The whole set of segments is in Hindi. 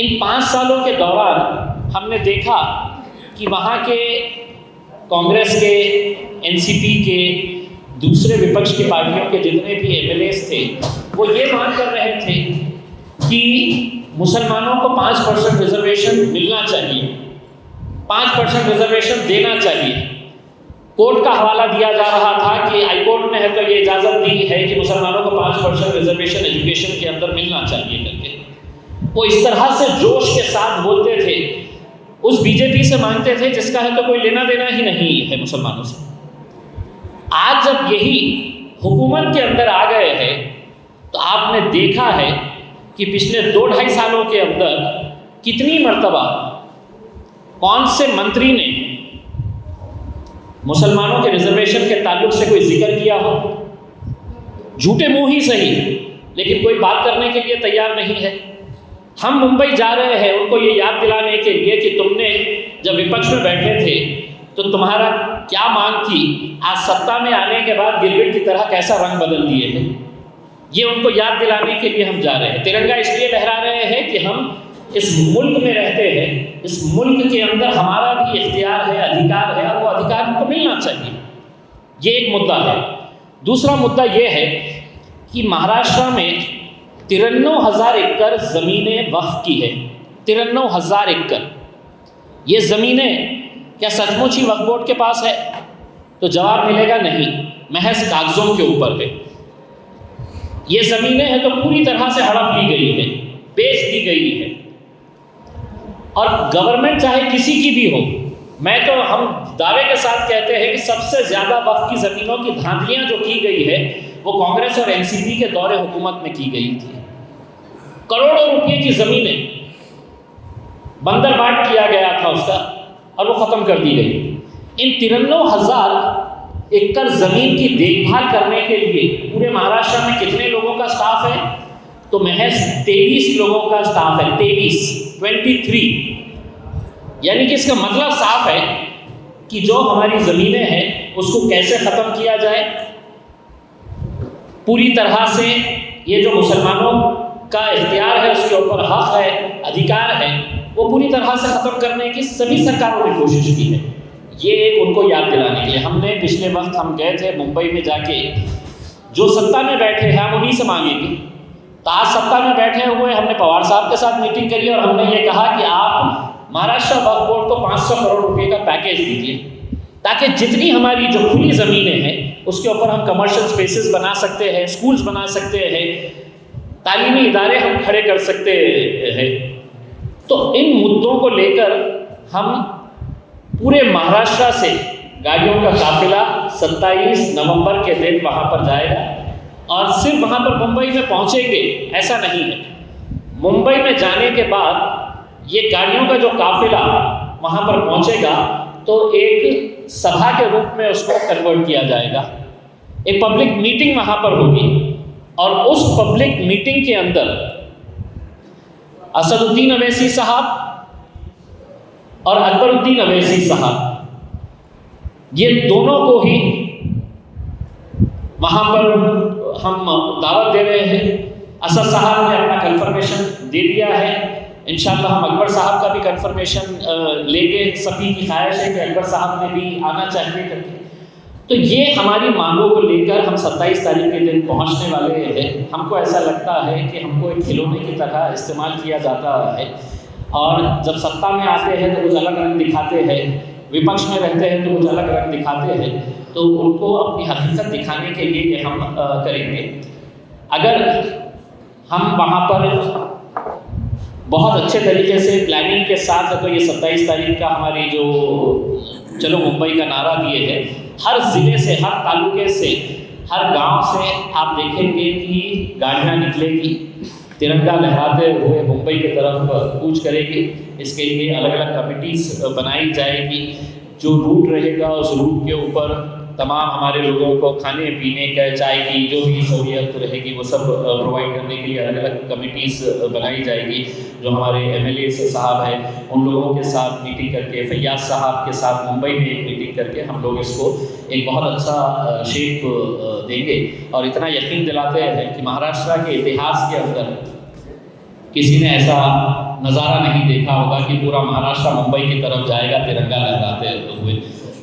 इन 5 सालों के दौरान हमने देखा कि वहाँ के कांग्रेस के, एनसीपी के, दूसरे विपक्ष की पार्टियों के जितने भी एमएलएस थे वो ये मांग कर रहे थे कि मुसलमानों को 5% रिजर्वेशन मिलना चाहिए, 5% रिजर्वेशन देना चाहिए। कोर्ट का हवाला दिया जा रहा था कि हाई कोर्ट ने है तो ये इजाज़त दी है कि मुसलमानों को 5% रिजर्वेशन एजुकेशन के अंदर मिलना चाहिए करके। वो इस तरह से जोश के साथ बोलते थे, उस बीजेपी से मांगते थे जिसका है तो कोई लेना देना ही नहीं है मुसलमानों से। आज जब यही हुकूमत के अंदर आ गए हैं तो आपने देखा है कि पिछले 2-2.5 सालों के अंदर कितनी मर्तबा कौन से मंत्री ने मुसलमानों के रिजर्वेशन के ताल्लुक से कोई जिक्र किया हो। झूठे मुंह ही सही, लेकिन कोई बात करने के लिए तैयार नहीं है। हम मुंबई जा रहे हैं उनको ये याद दिलाने के लिए कि तुमने जब विपक्ष में बैठे थे तो तुम्हारा क्या मांग थी, आज सत्ता में आने के बाद गिरगिट की तरह कैसा रंग बदल दिए हैं। ये उनको याद दिलाने के लिए हम जा रहे हैं। तिरंगा इसलिए लहरा रहे हैं कि हम इस मुल्क में रहते हैं, इस मुल्क के अंदर हमारा भी इख्तियार है, अधिकार है, और वो अधिकार हमको मिलना चाहिए। ये एक मुद्दा है। दूसरा मुद्दा ये है कि महाराष्ट्र में 93,000 एकड़ ज़मीनें वक्फ की है। 93,000 एकड़। ये ज़मीनें क्या सचमुच ही वक्फ बोर्ड के पास है? तो जवाब मिलेगा नहीं, महज कागज़ों के ऊपर है। ये ज़मीनें हैं तो पूरी तरह से हड़प ली गई है, बेच दी गई है। और गवर्नमेंट चाहे किसी की भी हो, मैं तो हम दावे के साथ कहते हैं कि सबसे ज़्यादा वक्फ की ज़मीनों की धांधलियाँ जो की गई है वो कांग्रेस और एनसीपी के दौरे हुकूमत में की गई थी। करोड़ों रुपए की ज़मीनें बंदरबाट किया गया था उसका, और वो ख़त्म कर दी गई। इन 93,000 एकड़ ज़मीन की देखभाल करने के लिए पूरे महाराष्ट्र में कितने लोगों का स्टाफ है? तो महज 23 लोगों का स्टाफ है। 23 यानी कि इसका मतलब साफ है कि जो हमारी ज़मीनें हैं उसको कैसे ख़त्म किया जाए। पूरी तरह से ये जो मुसलमानों का इख्तियार है, उसके ऊपर हक है, अधिकार है, वो पूरी तरह से ख़त्म करने की सभी सरकारों ने कोशिश की है। ये एक उनको याद दिलाने के लिए हमने पिछले वक्त हम गए थे मुंबई में जाके, जो सत्ता में बैठे हैं हम उन्हीं से मांगेंगे। तो आज सत्ता में बैठे हुए हमने पवार साहब के साथ मीटिंग करी और हमने ये कहा कि आप महाराष्ट्र वक्फ बोर्ड को 500 करोड़ रुपए का पैकेज दीजिए, ताकि जितनी हमारी जो खुली ज़मीनें हैं उसके ऊपर हम कमर्शियल स्पेसेस बना सकते हैं, स्कूल्स बना सकते हैं, तालीमी इदारे हम खड़े कर सकते हैं। तो इन मुद्दों को लेकर हम पूरे महाराष्ट्र से गाड़ियों का काफिला 27 नवंबर के दिन वहाँ पर जाएगा, और सिर्फ वहाँ पर मुंबई में पहुँचेंगे ऐसा नहीं है। मुंबई में जाने के बाद ये गाड़ियों का जो काफिला वहाँ पर पहुँचेगा तो एक सभा के रूप में उसको कन्वर्ट किया जाएगा। एक पब्लिक मीटिंग वहाँ पर होगी, और उस पब्लिक मीटिंग के अंदर असदुद्दीन अवैसी साहब और अकबरुद्दीन अवैसी साहब, ये दोनों को ही वहाँ पर हम दावत दे रहे हैं। असद साहब ने अपना कंफर्मेशन दे दिया है। इंशाअल्लाह हम अकबर साहब का भी कंफर्मेशन लेंगे। सभी की ख्वाहिश है कि अकबर साहब ने भी आना चाहिए करके। तो ये हमारी मांगों को लेकर हम 27 तारीख के दिन पहुंचने वाले हैं। हमको ऐसा लगता है कि हमको एक खिलौने की तरह इस्तेमाल किया जाता है, और जब सत्ता में आते हैं तो कुछ अलग रंग दिखाते हैं, विपक्ष में रहते हैं तो कुछ अलग रंग दिखाते हैं। तो उनको अपनी हकीकत दिखाने के लिए ये हम करेंगे। अगर हम वहाँ पर बहुत अच्छे तरीके से प्लानिंग के साथ है तो ये 27 तारीख का हमारी जो चलो मुंबई का नारा दिए है, हर ज़िले से, हर तालुके से, हर गांव से आप देखेंगे कि गाड़ियाँ निकलेगी, तिरंगा लहराते हुए मुंबई की तरफ कूच करेगी। इसके लिए अलग अलग कमिटीज़ बनाई जाएगी। जो रूट रहेगा उस रूट के ऊपर तमाम हमारे लोगों को खाने पीने का, चाय की जो भी सहूलियत रहेगी वो सब प्रोवाइड करने के लिए अलग अलग कमिटीज़ बनाई जाएगी। जो हमारे एमएलए साहब हैं उन लोगों के साथ मीटिंग करके, फैयाज साहब के साथ मुंबई में एक मीटिंग करके हम लोग इसको एक बहुत अच्छा शेप देंगे। और इतना यकीन दिलाते हैं कि महाराष्ट्र के इतिहास के अंदर किसी ने ऐसा नज़ारा नहीं देखा होगा कि पूरा महाराष्ट्र मुंबई की तरफ जाएगा तिरंगा लहराते हुए।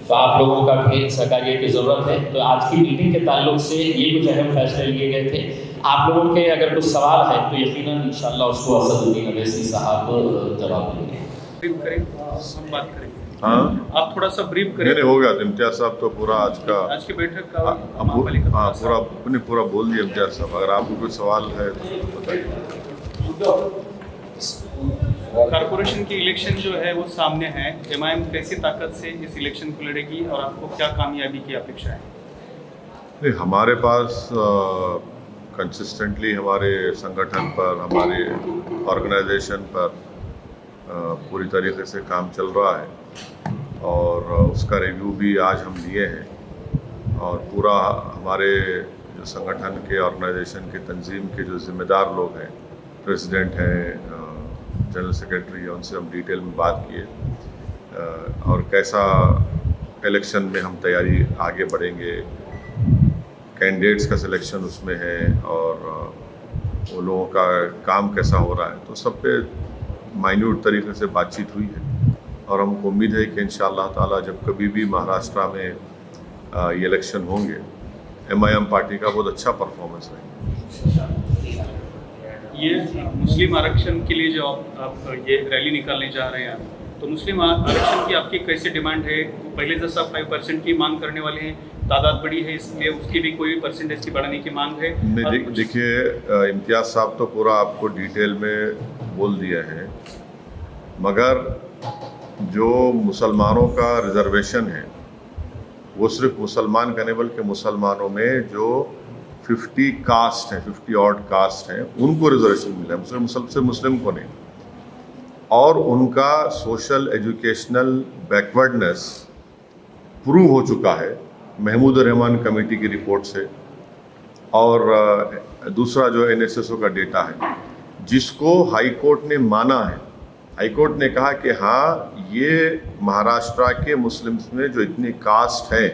तो आप लोगों का भी सहकारियत की ज़रूरत है। तो आज की मीटिंग के ताल्लुक से ये कुछ अहम फैसले लिए गए थे। आप लोगों के अगर कुछ सवाल है तो यकीनन इंशाअल्लाह उसको असदुद्दीन अवैसी साहब जवाब देंगे। ब्रीफ करें, हम बात करेंगे। हाँ, आप थोड़ा सा ब्रीफ करें। नहीं हो गया इम्तियाज साहब तो पूरा आज की बैठक का पूरा बोल दिया इम्तियाज साहब। अगर आपको कोई सवाल है तो बताइए। कारपोरेशन की इलेक्शन जो है वो सामने है, एमआईएम कैसी ताकत से इस इलेक्शन को लड़ेगी और आपको क्या कामयाबी की अपेक्षा है? नहीं, हमारे पास कंसिस्टेंटली हमारे संगठन पर, हमारे ऑर्गेनाइजेशन पर पूरी तरीके से काम चल रहा है और उसका रिव्यू भी आज हम लिए हैं। और पूरा हमारे जो संगठन के, ऑर्गेनाइजेशन के, तंजीम के जो ज़िम्मेदार लोग हैं, प्रेसिडेंट हैं, जनरल सेक्रेटरी है, उनसे हम डिटेल में बात किए और कैसा इलेक्शन में हम तैयारी आगे बढ़ेंगे, कैंडिडेट्स का सिलेक्शन उसमें है और वो लोगों का काम कैसा हो रहा है, तो सब पे माइन्यूट तरीके से बातचीत हुई है। और हमको उम्मीद है कि इंशाअल्लाह ताला जब कभी भी महाराष्ट्र में ये इलेक्शन होंगे, एमआईएम पार्टी का बहुत अच्छा परफॉर्मेंस रहेगा। ये मुस्लिम आरक्षण के लिए जो आप ये रैली निकालने जा रहे हैं, तो मुस्लिम आरक्षण की आपकी कैसे डिमांड है? पहले जैसा 5% की मांग करने वाले हैं, तादाद बड़ी है, इसलिए उसकी भी कोई परसेंटेज की बढ़ाने की मांग है? नहीं, देखिए इम्तियाज साहब तो पूरा आपको डिटेल में बोल दिया है, मगर जो मुसलमानों का रिजर्वेशन है वो सिर्फ मुसलमान का नहीं बल्कि मुसलमानों में जो 50 कास्ट हैं, 50 ऑड कास्ट हैं, उनको रिजर्वेशन मिला है, मुस्लिम को नहीं। और उनका सोशल एजुकेशनल बैकवर्डनेस प्रूव हो चुका है महमूद रहमान कमेटी की रिपोर्ट से। और दूसरा जो एनएसएसओ का डेटा है जिसको हाई कोर्ट ने माना है। हाई कोर्ट ने कहा कि हाँ, ये महाराष्ट्र के मुस्लिम्स में जो इतनी कास्ट है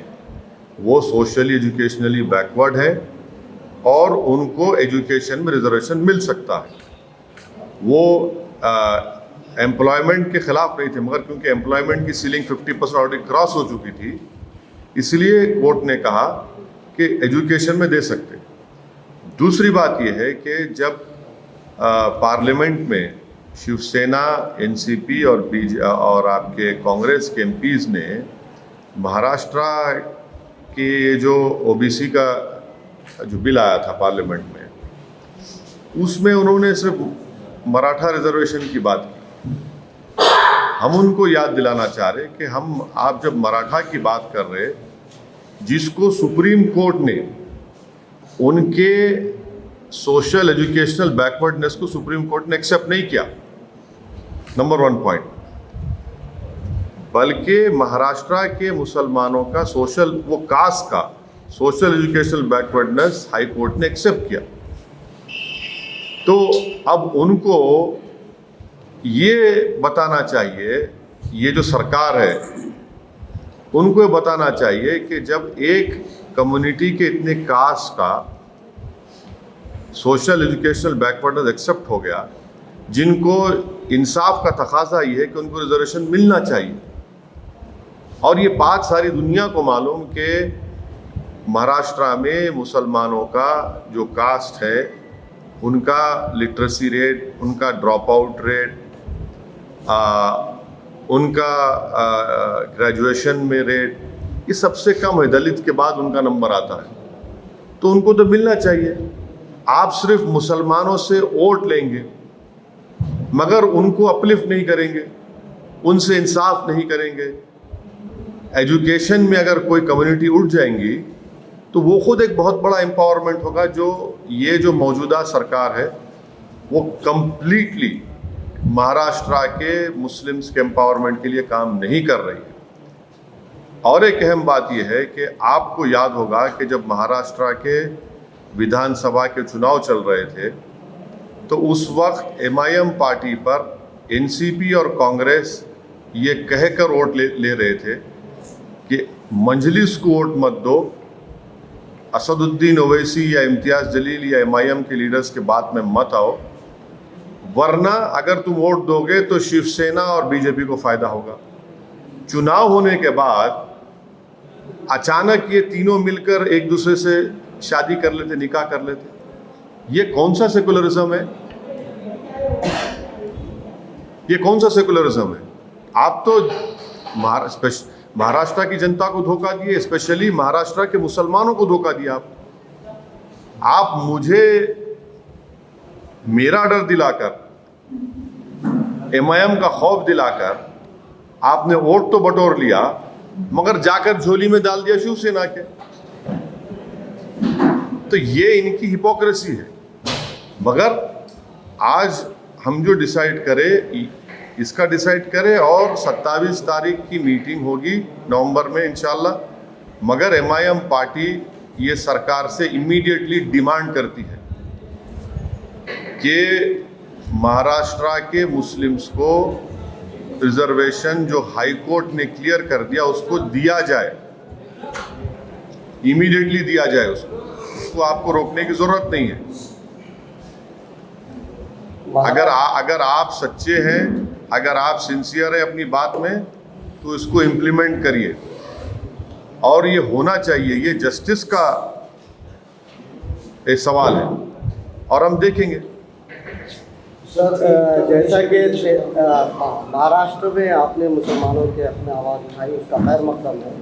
वो सोशली एजुकेशनली बैकवर्ड है और उनको एजुकेशन में रिजर्वेशन मिल सकता है। वो एम्प्लॉयमेंट के खिलाफ नहीं थे, मगर क्योंकि एम्प्लॉयमेंट की सीलिंग 50% ऑलरेडी क्रॉस हो चुकी थी, इसलिए कोर्ट ने कहा कि एजुकेशन में दे सकते। दूसरी बात यह है कि जब पार्लियामेंट में शिवसेना, एनसीपी और आपके कांग्रेस के एमपीज़ ने महाराष्ट्र के जो ओबीसी का जो बिल आया था पार्लियामेंट में, उसमें उन्होंने सिर्फ मराठा रिजर्वेशन की बात की। हम उनको याद दिलाना चाह रहे कि आप जब मराठा की बात कर रहे, जिसको सुप्रीम कोर्ट ने उनके सोशल एजुकेशनल बैकवर्डनेस को सुप्रीम कोर्ट ने एक्सेप्ट नहीं किया, नंबर 1 पॉइंट, बल्कि महाराष्ट्र के मुसलमानों का वो कास्ट का social educational backwardness high court ने एक्सेप्ट किया। तो अब उनको ये बताना चाहिए, ये जो सरकार है उनको ये बताना चाहिए कि जब एक कम्युनिटी के इतने कास्ट का सोशल एजुकेशनल बैकवर्डनेस एक्सेप्ट हो गया, जिनको इंसाफ का तकाजा ये है कि उनको रिजर्वेशन मिलना चाहिए। और ये बात सारी दुनिया को मालूम कि महाराष्ट्र में मुसलमानों का जो कास्ट है, उनका लिटरेसी रेट, उनका ड्रॉप आउट रेट, उनका ग्रेजुएशन में रेट, ये सबसे कम है। दलित के बाद उनका नंबर आता है, तो उनको तो मिलना चाहिए। आप सिर्फ मुसलमानों से वोट लेंगे मगर उनको अपलिफ्ट नहीं करेंगे, उनसे इंसाफ नहीं करेंगे। एजुकेशन में अगर कोई कम्युनिटी उठ जाएंगी तो वो खुद एक बहुत बड़ा एम्पावरमेंट होगा। ये जो मौजूदा सरकार है वो कंप्लीटली महाराष्ट्र के मुस्लिम्स के एम्पावरमेंट के लिए काम नहीं कर रही है। और एक अहम बात यह है कि आपको याद होगा कि जब महाराष्ट्र के विधानसभा के चुनाव चल रहे थे तो उस वक्त एमआईएम पार्टी पर एनसीपी और कांग्रेस ये कहकर वोट ले रहे थे कि मजलिस को वोट मत दो, असदुद्दीन ओवैसी या इम्तियाज़ जलील या एमआईएम के लीडर्स के बात में मत आओ, वरना अगर तुम वोट दोगे तो शिवसेना और बीजेपी को फायदा होगा। चुनाव होने के बाद अचानक ये तीनों मिलकर एक दूसरे से शादी कर लेते, निकाह कर लेते, ये कौन सा सेकुलरिज्म है? ये कौन सा सेकुलरिज्म है? आप तो महाराष्ट्र की जनता को धोखा दिए, स्पेशली महाराष्ट्र के मुसलमानों को धोखा दिया आप मुझे मेरा डर दिलाकर, एमआईएम का खौफ दिलाकर आपने वोट तो बटोर लिया, मगर जाकर झोली में डाल दिया शिवसेना के। तो ये इनकी हिपोक्रेसी है। मगर आज हम जो डिसाइड करें इसका डिसाइड करें, और 27 तारीख की मीटिंग होगी नवंबर में इंशाल्लाह। मगर एमआईएम पार्टी ये सरकार से इमीडिएटली डिमांड करती है कि महाराष्ट्र के मुस्लिम्स को रिजर्वेशन जो हाई कोर्ट ने क्लियर कर दिया उसको दिया जाए, इमीडिएटली दिया जाए उसको आपको रोकने की जरूरत नहीं है। अगर आप सच्चे हैं, अगर आप सिंसियर हैं अपनी बात में, तो इसको इम्प्लीमेंट करिए। और ये होना चाहिए, ये जस्टिस का एक सवाल है और हम देखेंगे। सर, जैसा कि महाराष्ट्र में आपने मुसलमानों के अपने आवाज़ उठाई, उसका खैर मकदम है,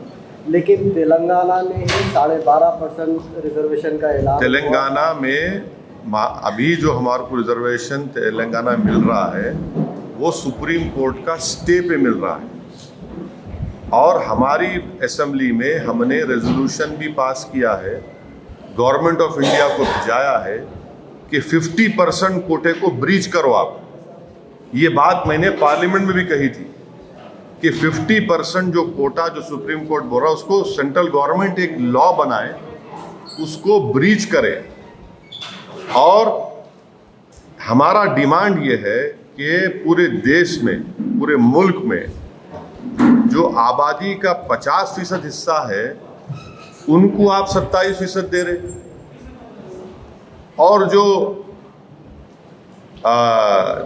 लेकिन तेलंगाना में ही 12.5% रिजर्वेशन का ऐलान। तेलंगाना में अभी जो हमारे को रिजर्वेशन तेलंगाना मिल रहा है वो सुप्रीम कोर्ट का स्टे पे मिल रहा है, और हमारी असेंबली में हमने रेजोल्यूशन भी पास किया है, गवर्नमेंट ऑफ इंडिया को भिजाया है कि 50% कोटे को ब्रीच करो आप। ये बात मैंने पार्लियामेंट में भी कही थी कि 50% जो कोटा जो सुप्रीम कोर्ट बोल रहा है उसको सेंट्रल गवर्नमेंट एक लॉ बनाए, उसको ब्रीच करे। और हमारा डिमांड ये है कि पूरे देश में, पूरे मुल्क में जो आबादी का 50% हिस्सा है उनको आप 27% दे रहे, और जो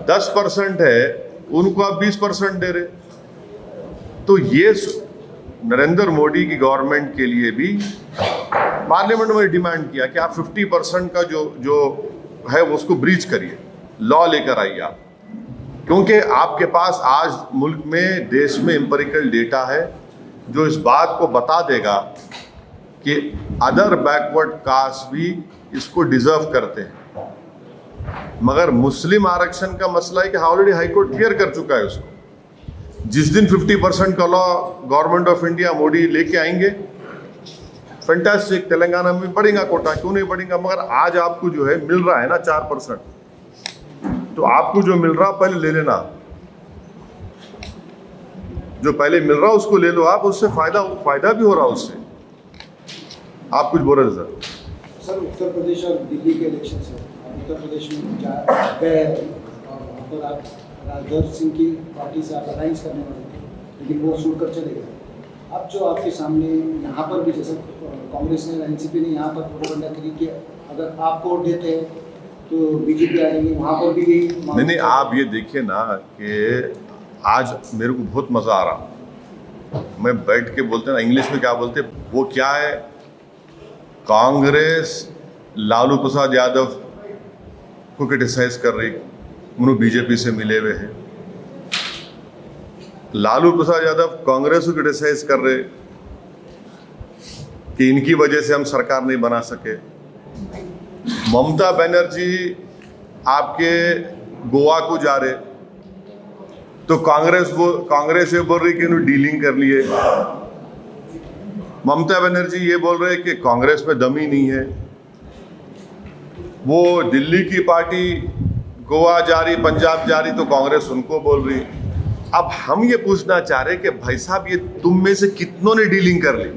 10% है उनको आप 20% दे रहे। तो ये नरेंद्र मोदी की गवर्नमेंट के लिए भी पार्लियामेंट में डिमांड किया कि आप 50% का जो है उसको ब्रीच करिए, लॉ लेकर आइए आप, क्योंकि आपके पास आज मुल्क में, देश में एम्पिरिकल डेटा है जो इस बात को बता देगा कि अदर बैकवर्ड कास्ट भी इसको डिजर्व करते हैं। मगर मुस्लिम आरक्षण का मसला है कि ऑलरेडी हाई कोर्ट क्लियर कर चुका है उसको। जिस दिन 50% का law government of India Modi लेके आएंगे, फैंटास्टिक, तेलंगाना में बढ़ेगा कोटा, क्यों नहीं बढ़ेगा। मगर आज आपको जो है मिल रहा है ना 4%, तो आपको जो मिल रहा पहले ले लेना, जो पहले मिल रहा उसको ले लो आप, उससे फायदा भी हो रहा उससे। आप कुछ बोल रहे थे सर? उत्तर प्रदेश और दिल्ली के इलेक्शन है, उत्तर प्रदेश में गए और वहाँ पर आप राजधर सिंह की पार्टी से आप अलायंस करने वाले थे, लेकिन वो छोड़कर चले गए। अब जो आपके सामने यहाँ पर भी, जैसे कांग्रेस ने, एनसीपी ने यहाँ पर प्रोपेगेंडा करी कि अगर आप वोट देते हैं तो बीजेपी आ जाएंगे, वहाँ पर भी नहीं। आप ये देखिए ना कि आज मेरे को बहुत मज़ा आ रहा, मैं बैठ के बोलते ना, इंग्लिश में क्या बोलते, वो क्या है, कांग्रेस लालू प्रसाद यादव को क्रिटिसाइज कर रही, उन्होंने बीजेपी से मिले हुए हैं। लालू प्रसाद यादव कांग्रेस को क्रिटिसाइज कर रहे कि इनकी वजह से हम सरकार नहीं बना सके। ममता बनर्जी आपके गोवा को जा रहे, तो कांग्रेस ये बोल रही कि इन्होंने डीलिंग कर लिए। ममता बनर्जी ये बोल रहे कि कांग्रेस में दम ही नहीं है। वो दिल्ली की पार्टी गोवा जा रही, पंजाब जा रही, तो कांग्रेस उनको बोल रही। अब हम ये पूछना चाह रहे कि भाई साहब, ये तुम में से कितनों ने डीलिंग कर ली?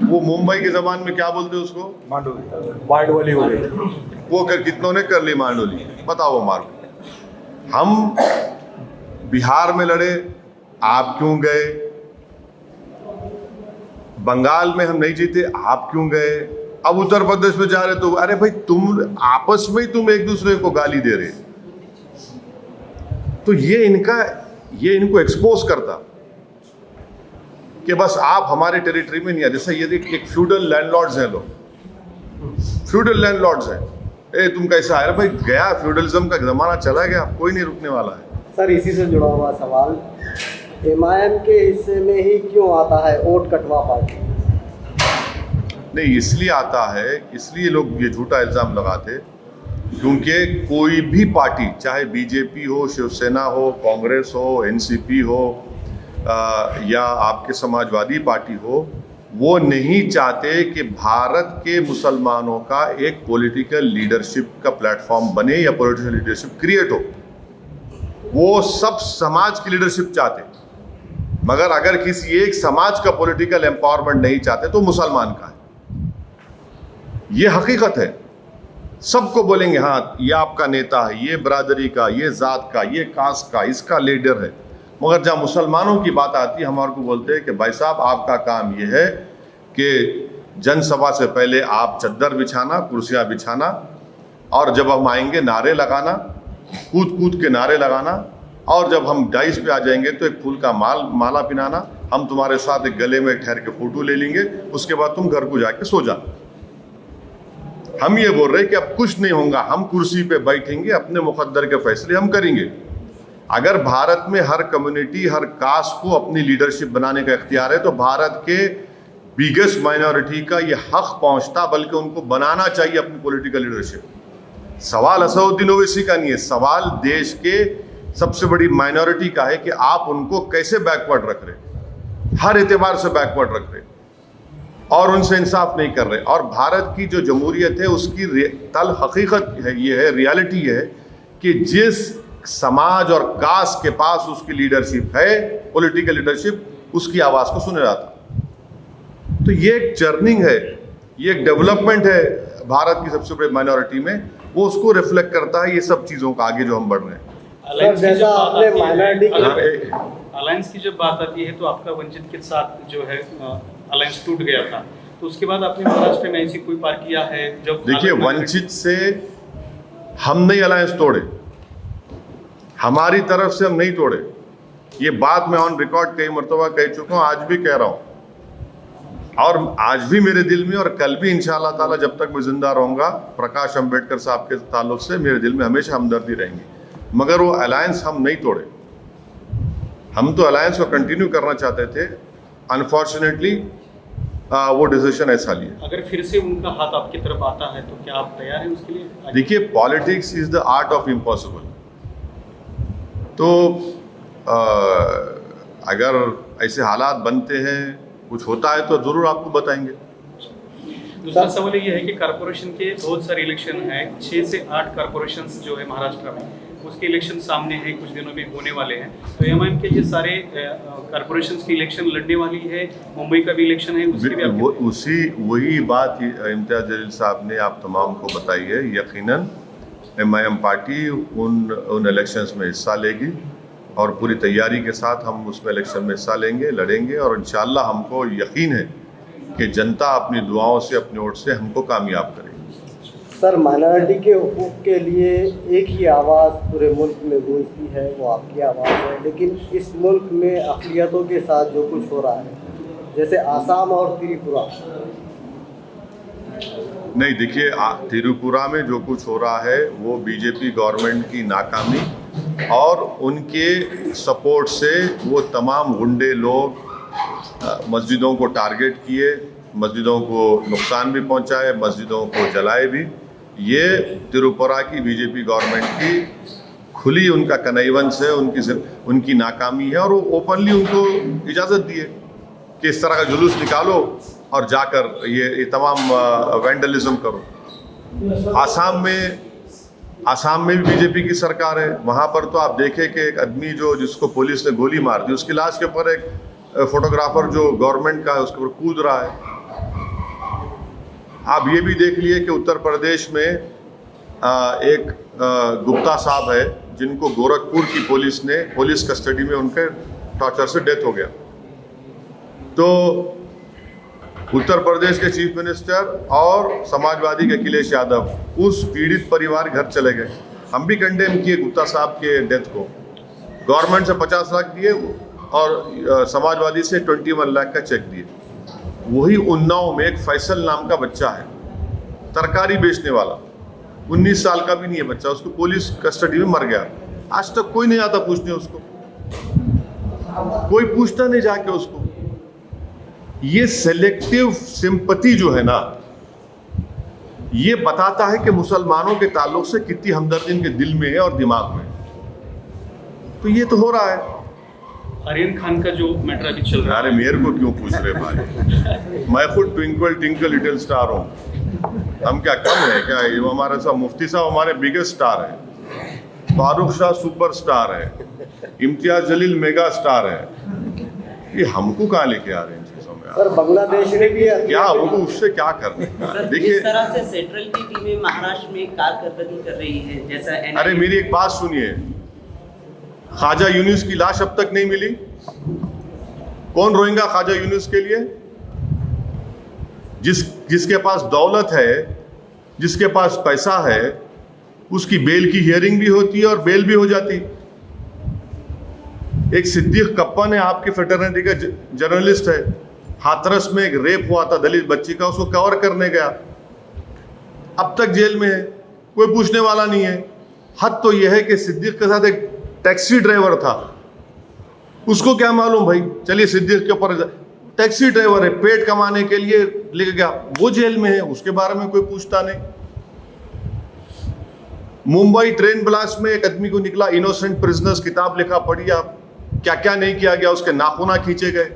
वो मुंबई के जबान में क्या बोलते उसको, मांडोली हो गई, वो कितनों ने कर ली मांडोली, बताओ मार। हम बिहार में लड़े, आप क्यों गए? बंगाल में हम नहीं जीते, आप क्यों गए? अब उत्तर प्रदेश में जा रहे तो अरे भाई तुम आपस में ही तुम एक दूसरे को गाली दे रहे। तो ये इनको एक्सपोज करता कि बस आप हमारे टेरिटरी में नहीं आते। जैसे ये एक फ्यूडल लैंडलॉर्ड्स हैं, लोग फ्यूडल लैंडलॉर्ड्स हैं, ए तुम कैसा है भाई, गया फ्यूडलिज्म का जमाना चला गया, कोई नहीं रुकने वाला है। सर इसी से जुड़ा हुआ सवाल, एमआईएम के हिस्से में ही क्यों आता है वोट कटवा पार्टी? नहीं, इसलिए आता है, इसलिए लोग ये झूठा इल्ज़ाम लगाते क्योंकि कोई भी पार्टी, चाहे बीजेपी हो, शिवसेना हो, कांग्रेस हो, एनसीपी हो या आपके समाजवादी पार्टी हो, वो नहीं चाहते कि भारत के मुसलमानों का एक पॉलिटिकल लीडरशिप का प्लेटफॉर्म बने या पॉलिटिकल लीडरशिप क्रिएट हो। वो सब समाज की लीडरशिप चाहते, मगर अगर किसी एक समाज का पॉलिटिकल एम्पावरमेंट नहीं चाहते तो मुसलमान का है। ये हकीकत है। सबको बोलेंगे हाँ ये आपका नेता है, ये बरादरी का, ये जात का, ये कास्ट का, इसका लीडर है, मगर जहाँ मुसलमानों की बात आती है हमारे को बोलते हैं कि भाई साहब आपका काम ये है कि जनसभा से पहले आप चद्दर बिछाना, कुर्सियाँ बिछाना, और जब हम आएंगे नारे लगाना, कूद कूद के नारे लगाना, और जब हम डाइस पे आ जाएंगे तो एक फूल का माला पिनाना, हम तुम्हारे साथ एक गले में ठहर के फोटो ले लेंगे, उसके बाद तुम घर को जाके सो जाना। हम ये बोल रहे हैं कि अब कुछ नहीं होगा, हम कुर्सी पे बैठेंगे, अपने मुकद्दर के फैसले हम करेंगे। अगर भारत में हर कम्युनिटी, हर कास्ट को अपनी लीडरशिप बनाने का इख्तियार है तो भारत के बिगेस्ट माइनॉरिटी का ये हक पहुंचता, बल्कि उनको बनाना चाहिए अपनी पॉलिटिकल लीडरशिप। सवाल असदुद्दीन ओवैसी का नहीं है, सवाल देश के सबसे बड़ी माइनॉरिटी का है कि आप उनको कैसे बैकवर्ड रख रहे, हर एतबार से बैकवर्ड रख रहे और उनसे इंसाफ नहीं कर रहे। और भारत की जो जमहूरियत है उसकी तल हकीकत है, ये है, रियलिटी है कि जिस समाज और कास्ट के पास उसकी लीडरशिप है, पॉलिटिकल लीडरशिप, उसकी आवाज़ को सुना जाता। तो ये एक जर्निंग है, ये एक डेवलपमेंट है भारत की सबसे बड़ी माइनॉरिटी में, वो उसको रिफ्लेक्ट करता है, ये सब चीज़ों का आगे जो हम बढ़ रहे हैं। अलायंस की जब बात आती है तो आपका वंचित के साथ जो है अलायंस टूट गया था, तो उसके बाद आपने महाराष्ट्र में ऐसी कोई पार्टियां है जब? देखिए, वंचित से हम नहीं अलायंस तोड़े, हमारी तरफ से हम नहीं तोड़े। ये बात मैं ऑन रिकॉर्ड कई मरतबा कह चुका हूँ, आज भी कह रहा हूँ, और आज भी मेरे दिल में और कल भी इंशाअल्लाह ताला जब तक मैं जिंदा रहूँगा, प्रकाश अंबेडकर साहब के ताल्लुक से मेरे दिल में हमेशा हमदर्दी रहेंगी। मगर वो अलायंस हम नहीं तोड़े, हम तो अलायंस को कंटिन्यू करना चाहते थे। अनफॉर्चुनेटली वो डिसीजन ऐसा लिया। अगर फिर से उनका हाथ आपकी तरफ आता है तो क्या आप तैयार हैं उसके लिए? देखिए, politics is the art of impossible. तो अगर ऐसे हालात बनते हैं, कुछ होता है, तो ज़रूर आपको बताएंगे। दूसरा सवाल ये है कि कॉर्पोरेशन के बहुत सारे इलेक्शन हैं, 6 से 8 कॉर्पोरेशंस जो है महाराष्ट्र में, उसके इलेक्शन सामने हैं, कुछ दिनों में होने वाले हैं। तो एमआईएम के ये सारे कॉर्पोरेशंस की इलेक्शन लड़ने वाली है, मुंबई का भी इलेक्शन है, उसकी भी वही बात इम्तियाज़ जलील साहब ने आप तमाम को बताई है। यकीनन एमआईएम पार्टी उन इलेक्शंस में हिस्सा लेगी और पूरी तैयारी के साथ हम उसमें इलेक्शन में हिस्सा लेंगे, लड़ेंगे, और इंशाअल्लाह हमको यकीन है कि जनता अपनी दुआओं से, अपने वोट से हमको कामयाब करेगी। सर, माइनॉरिटी के हुकूक के लिए एक ही आवाज़ पूरे मुल्क में गूंजती है, वो आपकी आवाज़ है, लेकिन इस मुल्क में अक़लियतों के साथ जो कुछ हो रहा है, जैसे आसाम और त्रिपुरा। नहीं, देखिए, त्रिपुरा में जो कुछ हो रहा है वो बीजेपी गवर्नमेंट की नाकामी और उनके सपोर्ट से वो तमाम गुंडे लोग मस्जिदों को टारगेट किए, मस्जिदों को नुकसान भी पहुंचाए, मस्जिदों को जलाए भी। ये त्रिपुरा की बीजेपी गवर्नमेंट की खुली उनका कन्निवेंस है, उनकी नाकामी है, और वो ओपनली उनको इजाज़त दी है कि इस तरह का जुलूस निकालो और जाकर ये तमाम वैंडलिज्म करो। आसाम में भी बीजेपी की सरकार है, वहाँ पर तो आप देखें कि एक आदमी जिसको पुलिस ने गोली मार दी, उसकी लाश के ऊपर एक फोटोग्राफर जो गवर्नमेंट का है उसके ऊपर कूद रहा है। आप ये भी देख लिए कि उत्तर प्रदेश में एक गुप्ता साहब है जिनको गोरखपुर की पुलिस कस्टडी में उनके टॉर्चर से डेथ हो गया। तो उत्तर प्रदेश के चीफ मिनिस्टर और समाजवादी के अखिलेश यादव उस पीड़ित परिवार घर चले गए। हम भी कंडेम किए गुप्ता साहब के डेथ को। गवर्नमेंट से 50 लाख दिए और समाजवादी से 21 लाख का चेक दिए। वही उन्नाव में एक फैसल नाम का बच्चा है, तरकारी बेचने वाला, 19 साल का भी नहीं है बच्चा, उसको पुलिस कस्टडी में मर गया। आज तक कोई नहीं आता पूछने उसको, कोई पूछता नहीं जाके उसको। ये सेलेक्टिव सिंपैथी जो है ना, ये बताता है कि मुसलमानों के ताल्लुक से कितनी हमदर्दी इनके दिल में है और दिमाग में। तो ये तो हो रहा है। आर्यन खान का जो मैटर अभी चल रहा है, अरे मेरे को क्यों पूछ रहे भाई, मैं खुद ट्विंकल टिंकल लिटिल स्टार हूँ। हम क्या कम है क्या? ये हमारे साहब मुफ्ती साहब हमारे बिगेस्ट स्टार है, फारूक शाह सुपर स्टार है, इम्तियाज जलील मेगा स्टार है। ये हमको कहाँ लेके आ रहे हैं इन चीजों में? सर बांग्लादेश ने भी क्या हमको उससे क्या करने का? देखिए जिस तरह से सेंट्रल की टीमें महाराष्ट्र में कारकर्दगी कर रही है, जैसा अरे मेरी एक बात सुनिए, ख्वाजा यूनुस की लाश अब तक नहीं मिली। कौन रोएगा ख्वाजा यूनुस के लिए? जिसके पास दौलत है, जिसके पास पैसा है, उसकी बेल की हियरिंग भी होती है और बेल भी हो जाती। एक सिद्दीक कप्पन है, आपकी फ्रेटर्निटी का जर्नलिस्ट है, हाथरस में एक रेप हुआ था दलित बच्ची का, उसको कवर करने गया, अब तक जेल में है, कोई पूछने वाला नहीं है। हद तो यह है कि सिद्दीक के साथ एक टैक्सी ड्राइवर था, उसको क्या मालूम भाई, चलिए सिद्दीक के ऊपर, टैक्सी ड्राइवर है, पेट कमाने के लिए लेके गया, वो जेल में है, उसके बारे में कोई पूछता नहीं। मुंबई ट्रेन ब्लास्ट में एक आदमी को निकला इनोसेंट प्रिजनर्स, किताब लिखा, पढ़िए आप, क्या क्या नहीं किया गया, उसके नाखूना खींचे गए,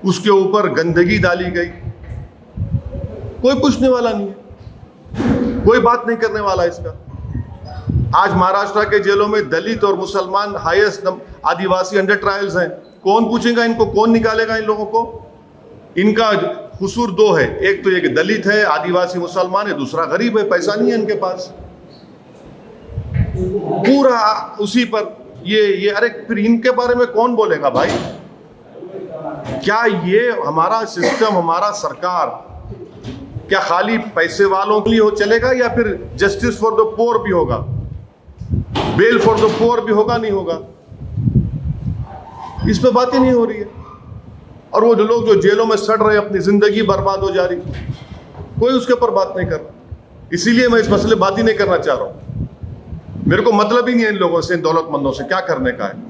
उसके ऊपर गंदगी डाली गई, कोई पूछने वाला नहीं है, कोई बात नहीं करने वाला इसका। आज महाराष्ट्र के जेलों में दलित और मुसलमान हाईएस्ट आदिवासी अंडर ट्रायल्स हैं, कौन पूछेगा इनको, कौन निकालेगा इन लोगों को? इनका कसूर दो है, एक तो एक दलित है, आदिवासी मुसलमान है, दूसरा गरीब है, पैसा नहीं है इनके पास, पूरा उसी पर ये अरे फिर इनके बारे में कौन बोलेगा भाई? क्या ये हमारा सिस्टम, हमारा सरकार क्या खाली पैसे वालों के लिए हो चलेगा, या फिर जस्टिस फॉर द पोर भी होगा, बेल फॉर द पोर भी होगा? नहीं होगा, इस पे बातें नहीं हो रही है। और वो जो लोग जो जेलों में सड़ रहे, अपनी जिंदगी बर्बाद हो जा रही, कोई उसके ऊपर बात नहीं कर रहा। इसीलिए मैं इस मसले बात ही नहीं करना चाह रहा हूं। मेरे को मतलब ही नहीं है इन लोगों से, इन दौलतमंदों से क्या करने का है।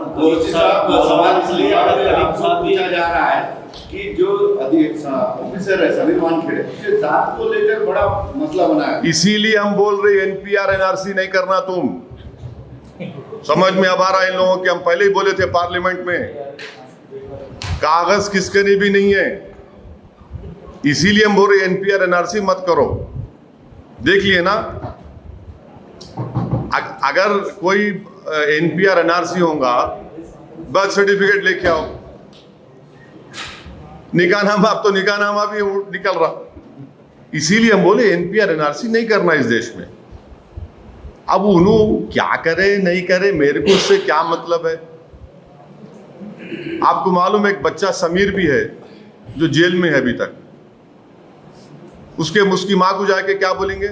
सवाल इसलिए पूछा जा रहा है कि जो ऑफिसर है समीर वानखेड़े, उसके जात को लेकर बड़ा मसला बना है। इसीलिए हम बोल रहे एनपीआर एनआरसी नहीं करना। तुम समझ में अब आ रहा है इन लोगों के, हम पहले ही बोले थे पार्लियामेंट में, कागज किसके लिए भी नहीं है, इसीलिए हम बोल रहे एनपीआर एनआरसी मत करो। देख लिए ना, अगर कोई एनपीआर एनआरसी होगा, बर्थ सर्टिफिकेट लेके आओ, निकाहनामा, अब तो निकाहनामा भी निकल रहा। इसीलिए हम बोले एनपीआर एनआरसी नहीं करना इस देश में। अब उन्होंने क्या करे नहीं करे, मेरे को उससे क्या मतलब है। आपको मालूम है एक बच्चा समीर भी है जो जेल में है अभी तक, उसकी मां को जाके क्या बोलेंगे,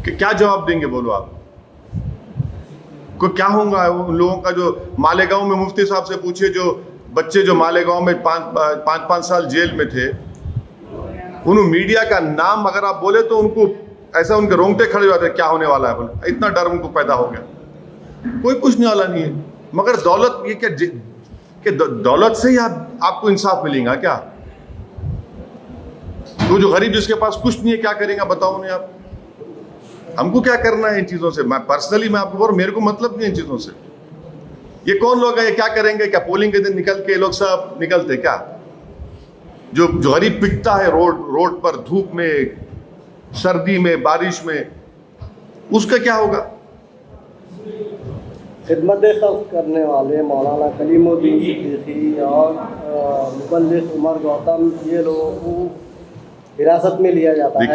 कि क्या जवाब देंगे? बोलो आप को क्या होगा उन लोगों का? जो मालेगांव में मुफ्ती साहब से पूछिए, जो बच्चे जो मालेगांव में पाँच साल जेल में थे, उन्होंने मीडिया का नाम अगर आप बोले तो उनको ऐसा, उनके रोंगटे खड़े हो जाते, क्या होने वाला है, बोले इतना डर उनको पैदा हो गया। कोई पूछने वाला नहीं है। मगर दौलत, ये क्या कि दौलत से ही आपको इंसाफ मिलेगा क्या? तो जो गरीब जिसके पास कुछ नहीं है क्या करेगा बताओ उन्हें आप? हमको क्या करना है इन चीजों से? मैं पर्सनली मैं आपको बोल रहा हूं, मेरे को मतलब नहीं इन चीजों से। ये कौन लोग हैं, ये क्या करेंगे? क्या पोलिंग के दिन निकल के लोग सब निकलते क्या? जो गरीब पिटता है रोड पर, धूप में, सर्दी में, बारिश में, उसका क्या होगा? खिदमत खल्क़ करने वाले मौलाना कलीमुद्दीन सिद्दीकी और मुबल्लिग़ उमर गौतम, ये लोगों को हिरासत में लिया जाता है।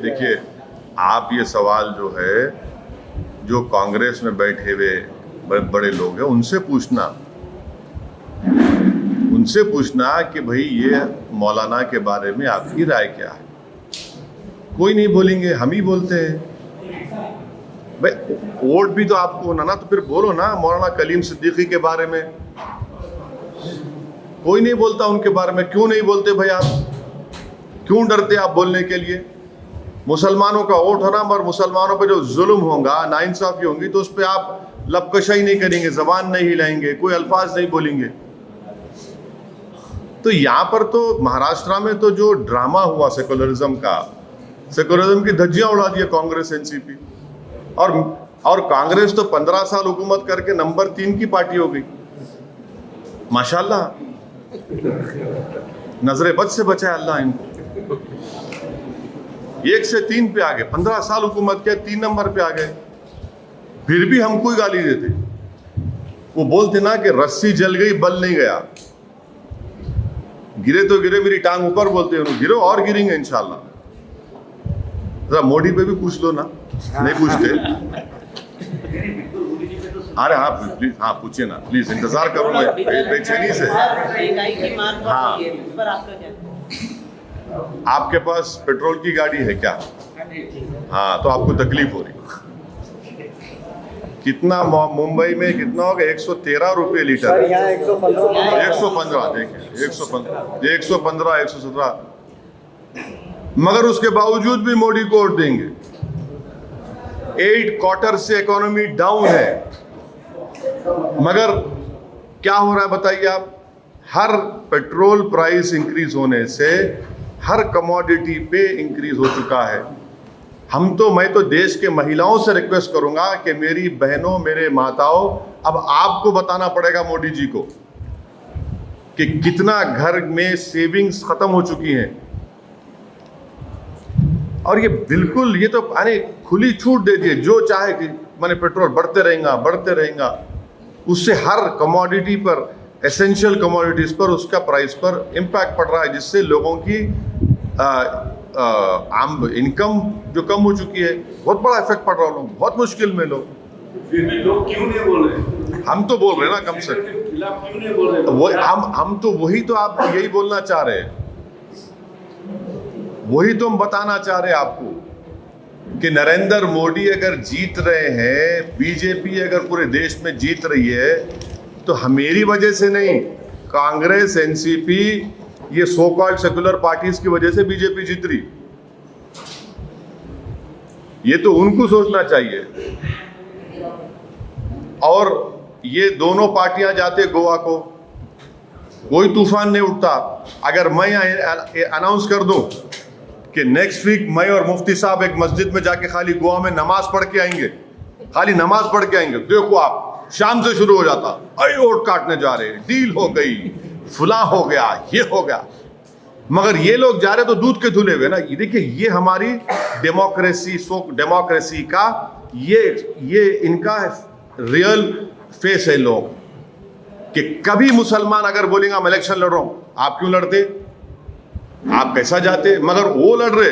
देखिए आप ये सवाल जो है, जो कांग्रेस में बैठे हुए बड़े लोग हैं उनसे पूछना। उनसे पूछना कि भाई ये मौलाना के बारे में आपकी राय क्या है। कोई नहीं बोलेंगे, हम ही बोलते हैं। भाई वोट भी तो आपको होना ना, तो फिर बोलो ना मौलाना कलीम सिद्दीकी के बारे में। कोई नहीं बोलता उनके बारे में, क्यों नहीं बोलते भाई आप? क्यों डरते आप बोलने के लिए? मुसलमानों का वोट होना, मगर मुसलमानों पे जो जुल्म होगा, नाइंसाफी होंगी, तो उस पर आप लबकशाई नहीं करेंगे, जबान नहीं हिलाएंगे, कोई अल्फाज नहीं बोलेंगे। तो यहाँ पर तो महाराष्ट्र में तो जो ड्रामा हुआ सेकुलरिज्म का, सेकुलरिज्म की धज्जियां उड़ा दी कांग्रेस एनसीपी। और कांग्रेस तो 15 साल हुकूमत करके नंबर 3 की पार्टी हो गई माशाल्लाह। नजरे बद से बचाए अल्लाह इनको। 1 से 3 पे आ गए, 15 साल हुकूमत किया, 3 नंबर पे आ गए। फिर भी हमको ही गाली देते। वो बोलते ना कि रस्सी जल गई बल नहीं गया, गिरे तो गिरे मेरी टांग ऊपर, बोलते हैं गिरो और गिरेंगे इंशाल्लाह। जरा मोदी पे भी पूछ लो ना, नहीं पूछते। अरे हाँ प्लीज, हाँ पूछिए ना प्लीज, इंतजार करूंगा बेचैनी से। हाँ, आपके पास पेट्रोल की गाड़ी है क्या? हाँ, तो आपको तकलीफ हो रही। कितना मुंबई में कितना होगा? 113 रुपये लीटर। 115 देखिए, 115 117। मगर उसके बावजूद भी मोदी को वोट देंगे। 8 क्वार्टर से इकोनॉमी डाउन है, मगर क्या हो रहा है बताइए आप? हर पेट्रोल प्राइस इंक्रीज होने से हर कमोडिटी पे इंक्रीज हो चुका है। मैं तो देश के महिलाओं से रिक्वेस्ट करूंगा कि मेरी बहनों, मेरे माताओं, अब आपको बताना पड़ेगा मोदी जी को कि कितना घर में सेविंग्स खत्म हो चुकी हैं। और ये बिल्कुल, ये तो यानी खुली छूट दे दिए, जो चाहे कि माने पेट्रोल बढ़ते रहेगा। उससे हर कमोडिटी पर, एसेंशियल कमोडिटीज पर, उसका प्राइस पर इम्पैक्ट पड़ रहा है, जिससे लोगों की आम इनकम जो कम हो चुकी है, बहुत बड़ा इफेक्ट पड़ रहा है। लोग बहुत मुश्किल में, लोग फिर भी लोग क्यों नहीं बोल रहे? हम तो बोल रहे हैं ना, कम से कम खिलाफ क्यों नहीं बोल रहे? वो हम तो वही तो आप यही बोलना चाह रहे हैं, वही तो हम बताना चाह रहे हैं आपको कि नरेंद्र मोदी अगर जीत रहे हैं, बीजेपी अगर पूरे देश में जीत रही है, तो मेरी वजह से नहीं, कांग्रेस, एनसीपी, ये सो कॉल्ड सेकुलर पार्टीज की वजह से बीजेपी जीत रही। ये तो उनको सोचना चाहिए। और ये दोनों पार्टियां जाते गोवा को, कोई तूफान नहीं उठता। अगर मैं अनाउंस कर दूं कि नेक्स्ट वीक मैं और मुफ्ती साहब एक मस्जिद में जाके खाली गोवा में नमाज पढ़ के आएंगे, खाली नमाज पढ़ के आएंगे, देखो आप शाम से शुरू हो जाता, अरे वोट काटने जा रहे, डील हो गई, फुला हो गया, ये हो गया। मगर ये लोग जा रहे तो दूध के धुले हुए ना। ये देखिए, ये हमारी डेमोक्रेसी का ये इनका रियल फेस है लोग, कि कभी मुसलमान अगर बोलेंगे हम इलेक्शन लड़ रहा हूं, आप क्यों लड़ते, आप कैसा जाते? मगर वो लड़ रहे,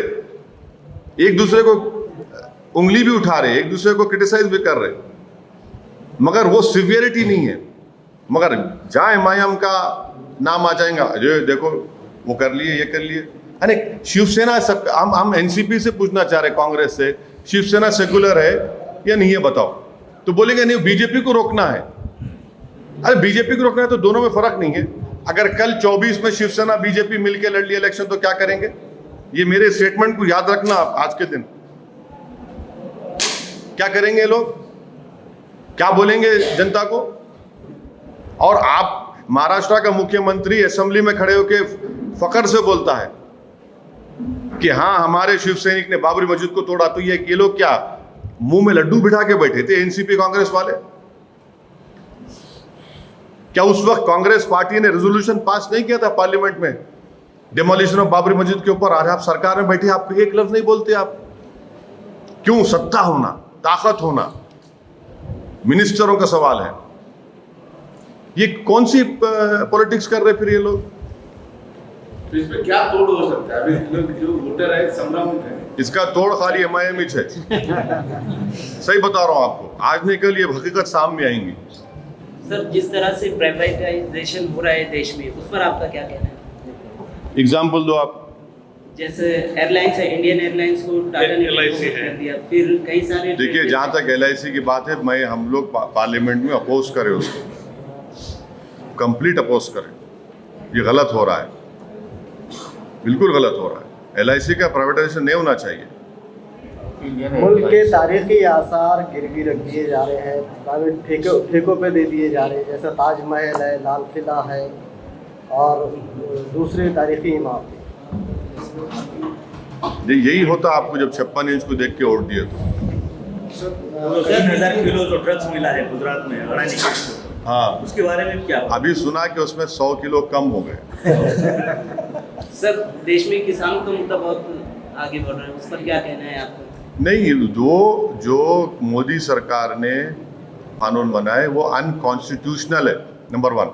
एक दूसरे को उंगली भी उठा रहे, एक दूसरे को क्रिटिसाइज भी कर रहे, मगर वो सिवियरिटी नहीं है। मगर जहां इमाम का नाम आ जाएगा, अरे देखो वो कर लिए, ये कर लिए। अरे शिवसेना सब, हम एनसीपी से पूछना चाह रहे, कांग्रेस से, शिवसेना सेकुलर है या नहीं है बताओ, तो बोलेंगे नहीं बीजेपी को रोकना है। अरे बीजेपी को रोकना है तो दोनों में फर्क नहीं है। अगर कल 24 में शिवसेना बीजेपी मिलकर लड़ लिया इलेक्शन, तो क्या करेंगे? ये मेरे स्टेटमेंट को याद रखना आज के दिन। क्या करेंगे लोग, क्या बोलेंगे जनता को? और आप महाराष्ट्र का मुख्यमंत्री असेंबली में खड़े होकर फखर से बोलता है कि हाँ हमारे शिव सैनिक ने बाबरी मस्जिद को तोड़ा। तो ये लोग क्या मुंह में लड्डू बिठा के बैठे थे एनसीपी कांग्रेस वाले? क्या उस वक्त कांग्रेस पार्टी ने रेजोल्यूशन पास नहीं किया था पार्लियामेंट में डिमोलिशन ऑफ बाबरी मस्जिद के ऊपर? आज आप सरकार में बैठे, आप एक लफ्ज नहीं बोलते। आप क्यों? सत्ता होना, ताकत होना, मिनिस्टरों का सवाल है। ये कौन सी पॉलिटिक्स कर रहे फिर ये लोग? तो इसमें क्या तोड़ हो सकता है? अभी लोग जो वोटर है संभ्रमित है। इसका तोड़ खाली एमआईएम ही है। सही बता रहा हूं आपको, आज नहीं कल ये हकीकत सामने आएंगी। सर, जिस तरह से प्राइवेटाइजेशन हो रहा है देश में, उस पर आपका क्या कहना है? एग्जाम्पल दो आप। जैसे एयरलाइंस है, इंडियन एयरलाइंस को टाटा ने LIC है। कर दिया, फिर कई सारे देखिए, जहाँ तक LIC की बात है, हम लोग पार्लियामेंट में अपोज करें उसको, कंप्लीट अपोज करें। ये गलत हो रहा है, बिल्कुल गलत हो रहा है। LIC का प्राइवेटाइजेशन नहीं होना चाहिए। मुल्क के तारीखी आसार गिरवी रख दिए जा रहे हैं, प्राइवेट ठेकों पे दे दिए जा रहे हैं, जैसे ताजमहल है, लाल किला है और दूसरे तारीखी इमारतें। यही होता आपको जब 56 इंच को देख के वोट दिए तो। 3000 किलो जो ड्रग्स मिला है गुजरात में, अडानी के, हाँ, उसके बारे में क्या? अभी सुना कि उसमें 100 किलो कम हो गए। सर, देश में किसानों का मुद्दा बहुत आगे बढ़ रहा है, उस पर क्या कहना है आपका? नहीं, जो मोदी सरकार ने कानून बनाए वो अनकॉन्स्टिट्यूशनल है। नंबर 1,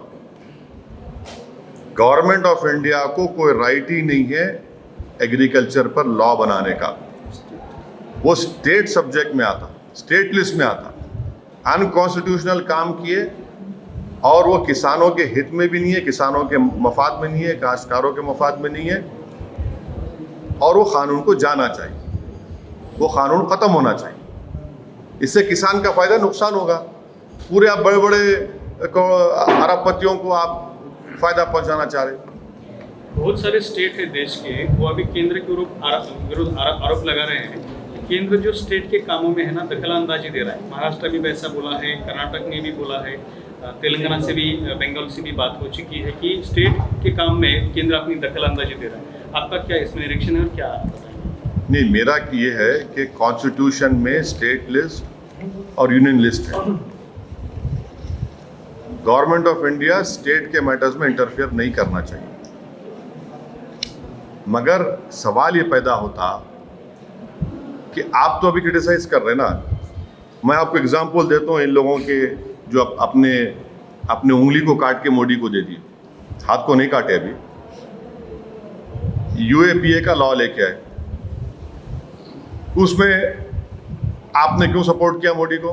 गवर्नमेंट ऑफ इंडिया को कोई राइट ही नहीं है एग्रीकल्चर पर लॉ बनाने का। वो स्टेट सब्जेक्ट में आता, स्टेट लिस्ट में आता। अनकॉन्स्टिट्यूशनल काम किए और वो किसानों के हित में भी नहीं है, किसानों के मफाद में नहीं है, काश्तकारों के मफाद में नहीं है। और वो कानून को जाना चाहिए, वो कानून खत्म होना चाहिए। इससे किसान का फायदा नुकसान होगा। पूरे आप बड़े बड़े अरबपतियों को आप फायदा पहुंचाना चाह रहे। बहुत सारे स्टेट है देश के, वो अभी केंद्र के विरुद्ध आरोप लगा रहे हैं कि केंद्र जो स्टेट के कामों में है ना, दखलंदाजी दे रहा है। महाराष्ट्र में भी ऐसा बोला है, कर्नाटक ने भी बोला है, तेलंगाना से भी, बंगाल से भी बात हो चुकी है कि स्टेट के काम में केंद्र अपनी दखलंदाजी दे रहा है। आपका क्या इसमें निरीक्षण है और क्या बताएंगे? नहीं, मेरा ये है कि कॉन्स्टिट्यूशन में स्टेट लिस्ट और यूनियन लिस्ट है। गवर्नमेंट ऑफ इंडिया स्टेट के मैटर्स में इंटरफेयर नहीं करना चाहिए। मगर सवाल ये पैदा होता कि आप तो अभी क्रिटिसाइज कर रहे हैं ना। मैं आपको एग्जांपल देता हूँ इन लोगों के जो अपने उंगली को काट के मोदी को दे दिए, हाथ को नहीं काटे। अभी UAPA का लॉ लेके आए, उसमें आपने क्यों सपोर्ट किया मोदी को,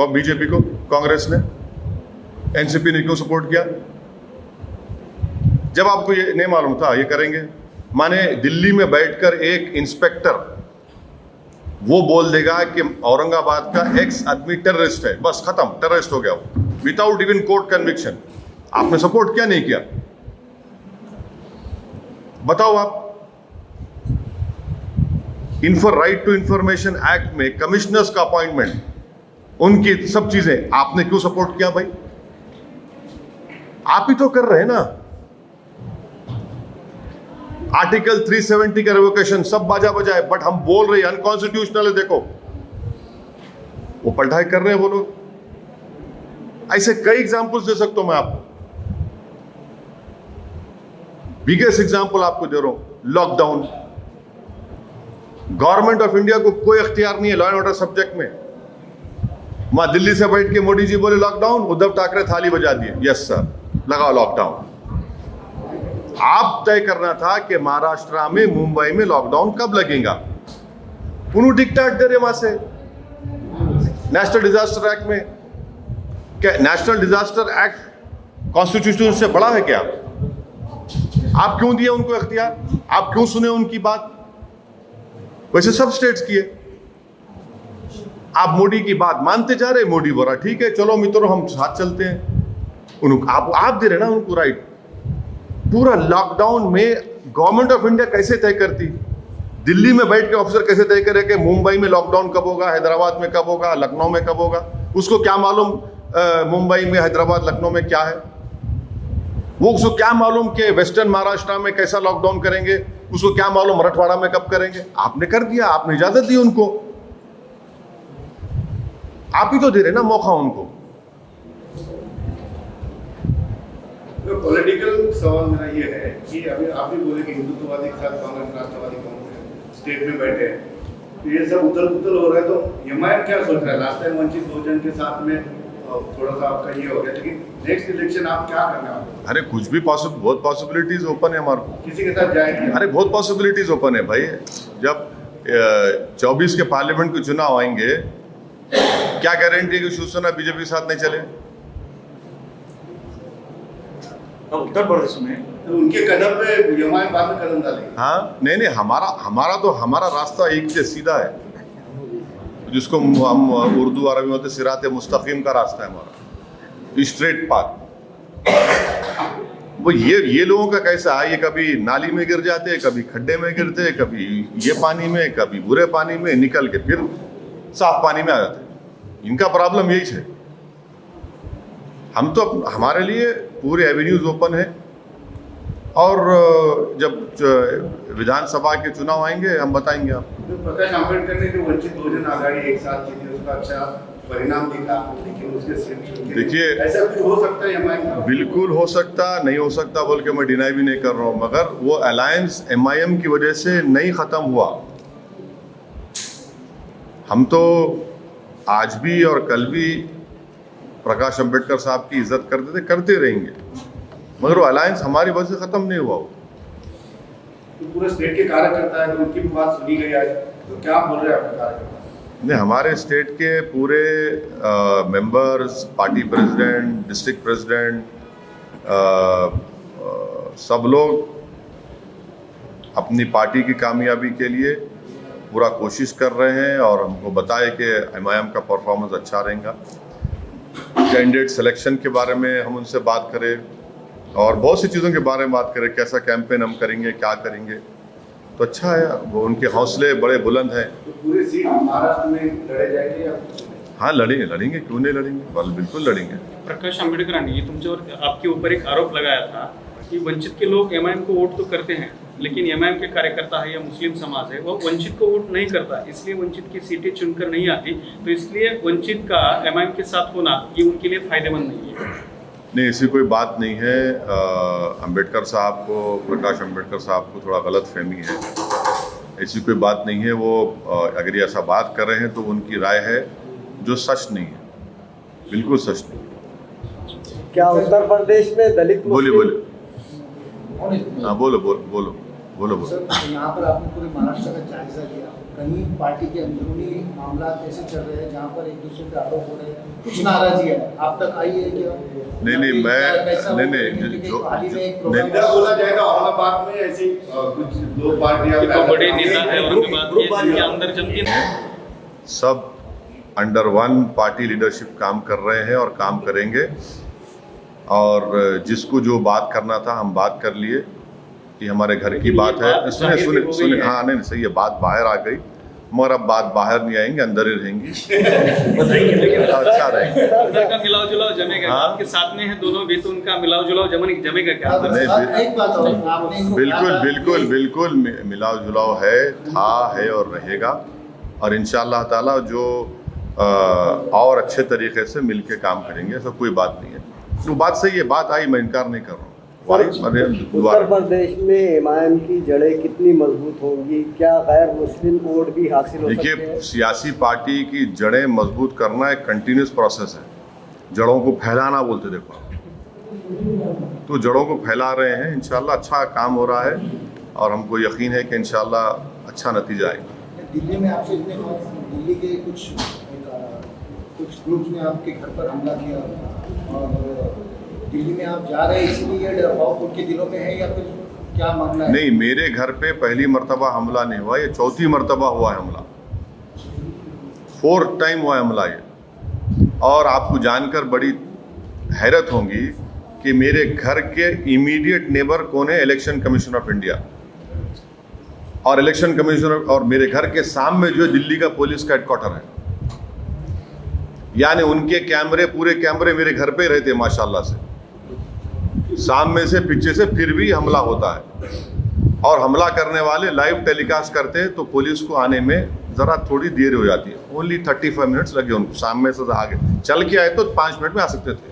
बीजेपी को, कांग्रेस ने, NCP ने क्यों सपोर्ट किया? जब आपको ये नहीं मालूम था ये करेंगे। माने दिल्ली में बैठकर एक इंस्पेक्टर वो बोल देगा कि औरंगाबाद का एक्स आदमी टेररिस्ट है, बस खत्म, टेररिस्ट हो गया वो, विदाउट इवन कोर्ट कन्विक्शन। आपने सपोर्ट किया नहीं किया? बताओ आप। राइट टू इंफॉर्मेशन एक्ट में कमिश्नर्स का अपॉइंटमेंट, उनकी सब चीजें आपने क्यों सपोर्ट किया भाई? आप ही तो कर रहे हैं ना। आर्टिकल 370 का रिवोकेशन सब बाजा बजाए, बट हम बोल रहे हैं अनकॉन्स्टिट्यूशनल है। देखो वो पढ़ाई कर रहे हैं वो लोग। ऐसे कई एग्जांपल्स दे सकता हूं मैं आपको। बिगेस्ट एग्जांपल आपको दे रहा हूं, लॉकडाउन। गवर्नमेंट ऑफ इंडिया को कोई अख्तियार नहीं है लॉ एंड ऑर्डर सब्जेक्ट में। वहां दिल्ली से बैठ के मोदी जी बोले लॉकडाउन, उद्धव ठाकरे थाली बजा दिए, यस सर लगाओ लॉकडाउन। आप तय करना था कि महाराष्ट्र में, मुंबई में लॉकडाउन कब लगेगा। उन्होंने डिक्टेट दे रहे वहां से नेशनल डिजास्टर एक्ट में। क्या नेशनल डिजास्टर एक्ट कॉन्स्टिट्यूशन से बड़ा है क्या? आप क्यों दिए उनको अख्तियार? आप क्यों सुने उनकी बात? वैसे सब स्टेट्स किए। आप मोदी की बात मानते जा रहे। मोदी बोला ठीक है चलो मित्रों हम साथ चलते हैं। उनको आप दे रहे ना उनको राइट। पूरा लॉकडाउन में गवर्नमेंट ऑफ इंडिया कैसे तय करती? दिल्ली में बैठ के ऑफिसर कैसे तय करे कि मुंबई में लॉकडाउन कब होगा, हैदराबाद में कब होगा, लखनऊ में कब होगा? उसको क्या मालूम मुंबई में, हैदराबाद, लखनऊ में क्या है? वो उसको क्या मालूम कि वेस्टर्न महाराष्ट्र में कैसा लॉकडाउन करेंगे? उसको क्या मालूम मराठवाड़ा में कब करेंगे? आपने कर दिया, आपने इजाजत दी उनको। आप ही तो दे रहे ना मौका उनको। तो पॉलिटिकल सवाल मेरा ये है कि अभी आप भी बोले कि हिंदुत्ववादी के साथ कांग्रेस, राष्ट्रवादी कांग्रेस स्टेट में बैठे हैं, तो ये सब उथल पुथल हो रहा है। तो एमआईएम क्या सोच रहा है? लास्ट टाइम वंचित बहुजन के साथ में थोड़ा सा आपका ये हो गया, लेकिन नेक्स्ट इलेक्शन आप क्या करने वाले? अरे कुछ भी बहुत पॉसिबिलिटीज ओपन है हमारे को। किसी के साथ जाएंगे? अरे बहुत पॉसिबिलिटीज ओपन है भाई। जब 24 के पार्लियामेंट के चुनाव आएंगे, क्या गारंटी है कि शिवसेना बीजेपी के साथ नहीं चले? अब उत्तर प्रदेश में तो उनके कदम पे एमआईएम बाद में कदम डालेगी। हाँ नहीं हमारा रास्ता एक से सीधा है, जिसको हम उर्दू अरबी में होते सिरात मुस्तकीम का रास्ता है हमारा, स्ट्रेट पाथ। वो ये लोगों का कैसा है, ये कभी नाली में गिर जाते, कभी खड्डे में गिरते, कभी ये पानी में, कभी बुरे पानी में, निकल के फिर साफ पानी में आ जाते। इनका प्रॉब्लम यही है। हम तो हमारे लिए पूरे एवेन्यूज ओपन है, और जब विधानसभा के चुनाव आएंगे हम बताएंगे आपको। जो प्रकाश आंबेडकर ने जो वंचित बहुजन आघाड़ी एक साथ की थी, उसका अच्छा परिणाम दिखा, लेकिन उसके सीट देखिए ऐसा कुछ हो सकता है एमआईएम? बिल्कुल हो सकता, नहीं हो सकता बोल के मैं डिनाई भी नहीं कर रहा हूँ, मगर वो अलायंस एमआईएम की वजह से नहीं ख़त्म हुआ। हम तो आज भी और कल भी प्रकाश अंबेडकर साहब की इज्जत करते थे, करते रहेंगे, मगर वो अलायंस हमारी वजह से ख़त्म नहीं हुआ। तो पूरे स्टेट के कार्यकर्ता है, तो उनकी भी बात सुनी गई आज, तो क्या बोल रहे हैं आपके कार्यकर्ता? नहीं, हमारे स्टेट के पूरे members, party president, district president, सब लोग अपनी पार्टी की कामयाबी के लिए पूरा कोशिश कर रहे हैं, और हमको बताए कि एमआईएम का परफॉर्मेंस अच्छा रहेगा। कैंडिडेट सिलेक्शन के बारे में हम उनसे बात करें, और बहुत सी चीज़ों के बारे में बात करें, कैसा कैंपेन हम करेंगे, क्या करेंगे, तो अच्छा है। वो उनके हौसले बड़े बुलंद हैं। तो पूरी सीट महाराष्ट्र में लड़े जाएंगे या? हाँ लड़ेंगे, क्यों नहीं लड़ेंगे, बिल्कुल लड़ेंगे। प्रकाश आंबेडकरांनी तुमच्यावर आपके ऊपर एक आरोप लगाया था कि वंचित के लोग एमआईएम को वोट तो करते हैं, लेकिन एमआईएम के कार्यकर्ता है या मुस्लिम समाज है वो वंचित को वोट नहीं करता, इसलिए वंचित की सीटें चुनकर नहीं आती, तो इसलिए वंचित का एमआईएम के साथ होना ये उनके लिए फायदेमंद नहीं है। नहीं, ऐसी कोई बात नहीं है। अंबेडकर साहब को, प्रकाश अंबेडकर साहब को थोड़ा गलत फहमी है, ऐसी कोई बात नहीं है। वो अगर ये ऐसा बात कर रहे हैं तो उनकी राय है जो सच नहीं है, बिल्कुल सच नहीं। क्या उत्तर प्रदेश में दलित बोलो हाँ बोलो। सर, यहाँ पर आपने पूरे महाराष्ट्र का जायजा लिया, कहीं पार्टी के अंदरूनी मामला ऐसे चल रहे हैं जहाँ पर एक दूसरे पे आरोप हो रहे हैं, कुछ नाराजगी है, आप तक आई है क्या? नहीं बोला जाएगा औरंगाबाद में ऐसी कुछ दो पार्टियां, बड़े नेता है औरंगाबाद के, जिनके अंदर जमती है। सब अंडर वन पार्टी लीडरशिप काम कर रहे हैं और काम करेंगे, और जिसको जो बात करना था हम बात कर लिए कि हमारे घर की बात है। सुने हाँ नहीं सही है, बात बाहर आ गई, मगर अब बात बाहर नहीं आएंगे, अंदर ही रहेंगी। अच्छा रहेंगे, अंदर का मिलाव जुलाव जमेगा। हाँ? आपके साथ में है दोनों भी, तो उनका मिलाव जुलाव जमेगा क्या? बिल्कुल मिलाव जुलाव है, था, है और रहेगा, और इंशाअल्लाह ताला जो और अच्छे तरीके से मिलके काम करेंगे, ऐसा कोई बात नहीं है। वो बात सही है, बात आई, मैं इनकार नहीं कर रहा हूँ। उत्तर प्रदेश में एमआईएम की जड़ें कितनी मजबूत होंगी? क्या गैर मुस्लिम वोट भी हासिल हो सकते हैं? देखिए, सियासी पार्टी की जड़ें मजबूत करना एक कंटिन्यूस प्रोसेस है। जड़ों को फैलाना बोलते, देखो तो जड़ों को फैला रहे हैं, इंशाल्लाह अच्छा काम हो रहा है, और हमको यकीन है कि इंशाल्लाह अच्छा नतीजा आएगा। दिल्ली में आपसे इतने दिल्ली के कुछ ग्रुप्स ने आपके घर पर हमला किया, और दिल्ली में आप जा रहे हैं इसलिए डर खौफ उनके दिलों में है, या फिर क्या मामला है? नहीं, मेरे घर पे पहली मर्तबा हमला नहीं हुआ, ये चौथी मर्तबा हुआ है हमला, 4th टाइम हुआ है हमला ये। और आपको जानकर बड़ी हैरत होगी कि मेरे घर के इमीडिएट नेबर कौन है? Election commission of India. और इलेक्शन कमीशनर और मेरे घर के सामने जो दिल्ली का पुलिस का हेडक्वार्टर है, यानी उनके कैमरे, पूरे कैमरे मेरे घर पे रहते माशाल्लाह से, सामने से पीछे से, फिर भी हमला होता है। और हमला करने वाले लाइव टेलीकास्ट करते हैं, तो पुलिस को आने में ज़रा थोड़ी देर हो जाती है। ओनली 35 मिनट्स लगे उनको, सामने से आगे चल के आए तो 5 मिनट में आ सकते थे,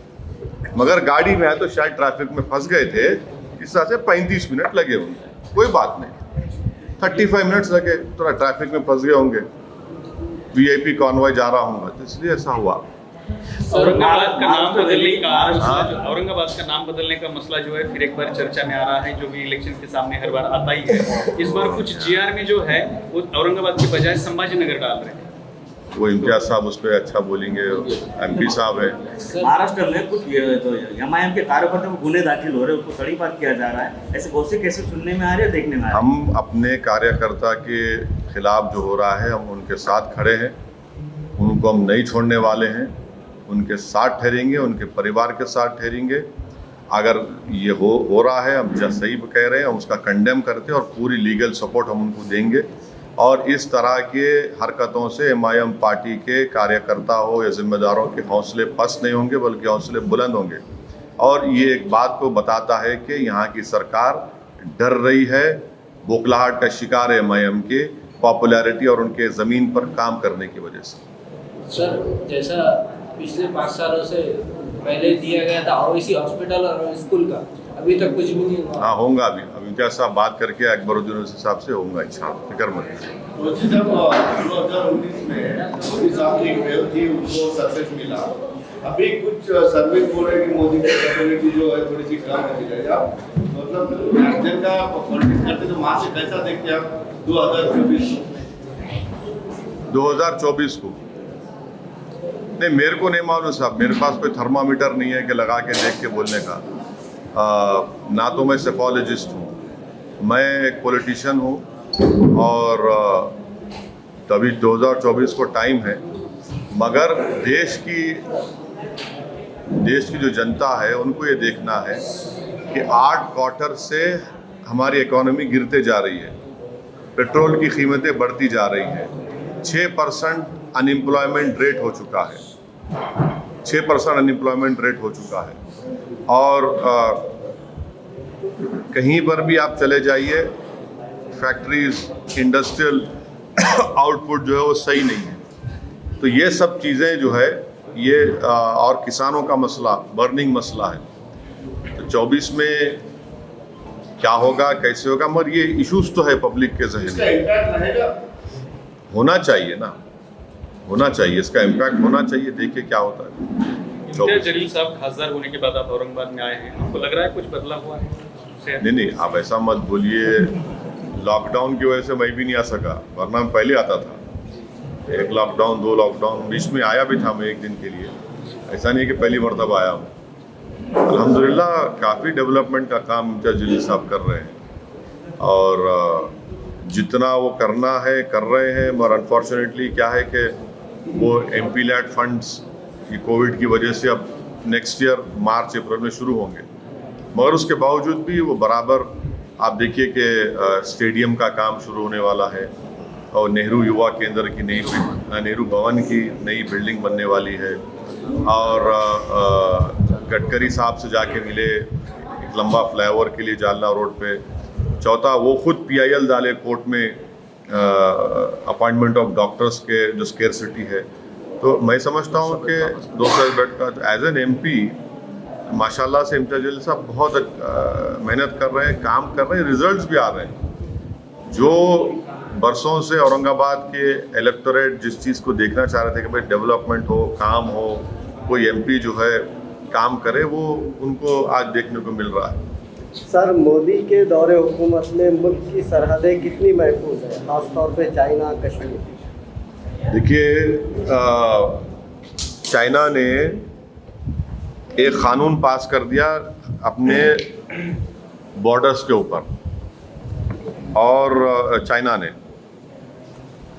मगर गाड़ी में आए तो शायद ट्रैफिक में फंस गए थे, इस तरह से 35 मिनट लगे उनको। कोई बात नहीं, 35 मिनट्स लगे, थोड़ा ट्रैफिक में फंस गए होंगे, VIP कॉन्वॉय जा रहा हूँ, तो इसलिए ऐसा हुआ। औरंगाबाद का नाम बदलने का मसला जो है फिर एक बार चर्चा में आ रहा है, जो भी इलेक्शन के सामने हर बार आता ही है। इस बार कुछ GR में जो है वो औरंगाबाद के बजाय संभाजी नगर डाल रहे हैं। वो इम्तियाज साहब उस पर अच्छा बोलेंगे, MP साहब है। महाराष्ट्र में कुछ तो MIM के कार्यकर्ता को गुने दाखिल हो रहे हैं, उनको तड़ीपार किया जा रहा है, ऐसे बहुत से केसेस सुनने में आ रहे हैं, देखने में आ रहे हैं। हम अपने कार्यकर्ता के खिलाफ जो हो रहा है हम उनके साथ खड़े हैं, उनको हम नहीं छोड़ने वाले हैं, उनके साथ ठहरेंगे, उनके परिवार के साथ ठहरेंगे। अगर ये हो रहा है, हम जैसे सही कह रहे हैं, हम उसका कंडेम करते हैं और पूरी लीगल सपोर्ट हम उनको देंगे। और इस तरह के हरकतों से MIM पार्टी के कार्यकर्ता हो या जिम्मेदारों के हौसले पस्त नहीं होंगे, बल्कि हौसले बुलंद होंगे। और ये एक बात को बताता है कि यहाँ की सरकार डर रही है, बौखलाहट का शिकार है MIM के पॉपुलैरिटी और उनके ज़मीन पर काम करने की वजह से। सर, जैसा पिछले 5 सालों से पहले दिया गया था ओवैसी हॉस्पिटल और स्कूल का, अभी तक कुछ भी नहीं हुआ। हाँ, होगा अभी इम्तियाज साहब बात करके अकबरुद्दीन ओवैसी साहब से होगा, अच्छा फिक्र मत करिए। ओवैसी साहब 2019 में मोदी साहब की एक वेव थी, उनको सक्सेस मिला। अभी कुछ सर्वे बोल रहे हैं कि मोदी की कैपेबिलिटी जो है थोड़ी सी कम होती जाएगी। आप मतलब नेशनल का पॉलिटिक्स करते तो वहाँ से कैसा देखते हैं आप 2024 को? नहीं, मेरे को नहीं मालूम साहब, मेरे पास कोई थर्मामीटर नहीं है कि लगा के देख के बोलने का। ना तो मैं सेफोलॉजिस्ट हूँ, मैं एक पॉलिटिशियन हूँ और तभी 2024 को टाइम है। मगर देश की जो जनता है उनको ये देखना है कि 8 क्वार्टर से हमारी इकोनॉमी गिरते जा रही है, पेट्रोल की कीमतें बढ़ती जा रही हैं, 6% अनएम्प्लॉयमेंट रेट हो चुका है, 6% अनएम्प्लॉयमेंट रेट हो चुका है। और कहीं पर भी आप चले जाइए, फैक्ट्रीज, इंडस्ट्रियल आउटपुट जो है वो सही नहीं है। तो ये सब चीज़ें जो है ये और किसानों का मसला, बर्निंग मसला है। तो 24 में क्या होगा, कैसे होगा, मगर ये इश्यूज तो है पब्लिक के जहन में। होना चाहिए ना, होना चाहिए, इसका इम्पैक्ट होना चाहिए। देखिए क्या होता है। इम्तियाज जलील साहब खासदार होने के बाद आप औरंगाबाद में आए हैं, आपको लग रहा है कुछ बदलाव हुआ है? नहीं, आप ऐसा मत बोलिए। लॉकडाउन की वजह से मैं भी नहीं आ सका, वरना मैं पहले आता था। 1 लॉकडाउन, 2 लॉकडाउन, बीच में आया भी था मैं 1 दिन के लिए। ऐसा नहीं कि पहली मरतबा आया हूँ। अल्हम्दुलिल्लाह काफ़ी डेवलपमेंट का काम इम्तियाज जलील साहब कर रहे हैं और जितना वो करना है कर रहे हैं। मगर अनफॉर्चुनेटली क्या है कि वो MP लैड फंड्स ये कोविड की वजह से अब नेक्स्ट ईयर मार्च अप्रैल में शुरू होंगे। मगर उसके बावजूद भी वो बराबर, आप देखिए कि स्टेडियम का काम शुरू होने वाला है और नेहरू युवा केंद्र की नेहरू भवन की नई बिल्डिंग बनने वाली है। और गडकरी साहब से जाके मिले एक लंबा फ्लाईओवर के लिए जालना रोड पे। चौथा, वो खुद PIL डाले कोर्ट में अपॉइंटमेंट ऑफ डॉक्टर्स के जो स्केर्सिटी है। तो मैं समझता हूँ कि 200 बेड का एज एन MP माशाल्लाह से इम्तियाज जलील साहब बहुत मेहनत कर रहे हैं, काम कर रहे हैं, रिजल्ट्स भी आ रहे हैं। जो बरसों से औरंगाबाद के इलेक्टोरेट जिस चीज़ को देखना चाह रहे थे कि भाई डेवलपमेंट हो, काम हो, कोई MP जो है काम करे, वो उनको आज देखने को मिल रहा है। सर, मोदी के दौरे हुकूमत में मुल्क की सरहदें कितनी महफूज है, खासतौर पे चाइना, कश्मीर? देखिए, चाइना ने एक क़ानून पास कर दिया अपने बॉर्डर्स के ऊपर, और चाइना ने,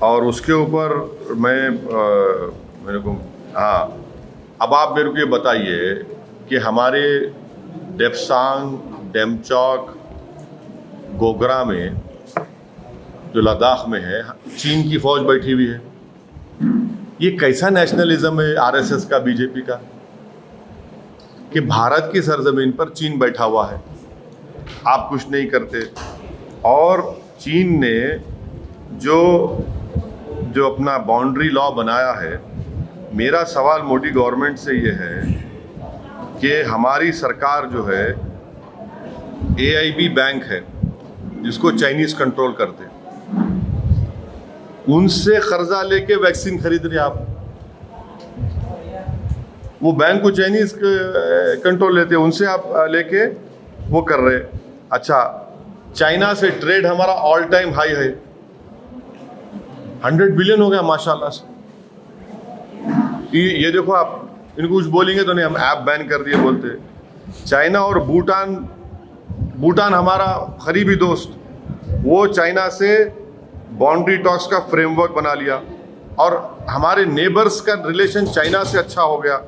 और उसके ऊपर मेरे को अब आप मेरे को ये बताइए कि हमारे डेप्सांग, डेमचौक, गोगरा में जो लद्दाख में है, चीन की फ़ौज बैठी हुई है। ये कैसा नेशनलिज्म है RSS का, BJP का, कि भारत की सरजमीन पर चीन बैठा हुआ है, आप कुछ नहीं करते। और चीन ने जो अपना बाउंड्री लॉ बनाया है, मेरा सवाल मोदी गवर्नमेंट से ये है कि हमारी सरकार जो है, AIB बैंक है जिसको चाइनीज़ कंट्रोल करते, उनसे कर्जा लेके वैक्सीन खरीद रहे आप। वो बैंक को चाइनीज़ कंट्रोल लेते, उनसे आप लेके वो कर रहे। अच्छा, चाइना से ट्रेड हमारा ऑल टाइम हाई है, 100 बिलियन हो गया माशाल्लाह से। ये देखो, आप इनको कुछ बोलेंगे तो नहीं, हम ऐप बैन कर दिए बोलते। चाइना और भूटान हमारा करीबी दोस्त, वो चाइना से बाउंड्री टॉक्स का फ्रेमवर्क बना लिया और हमारे नेबर्स का रिलेशन चाइना से अच्छा हो गया।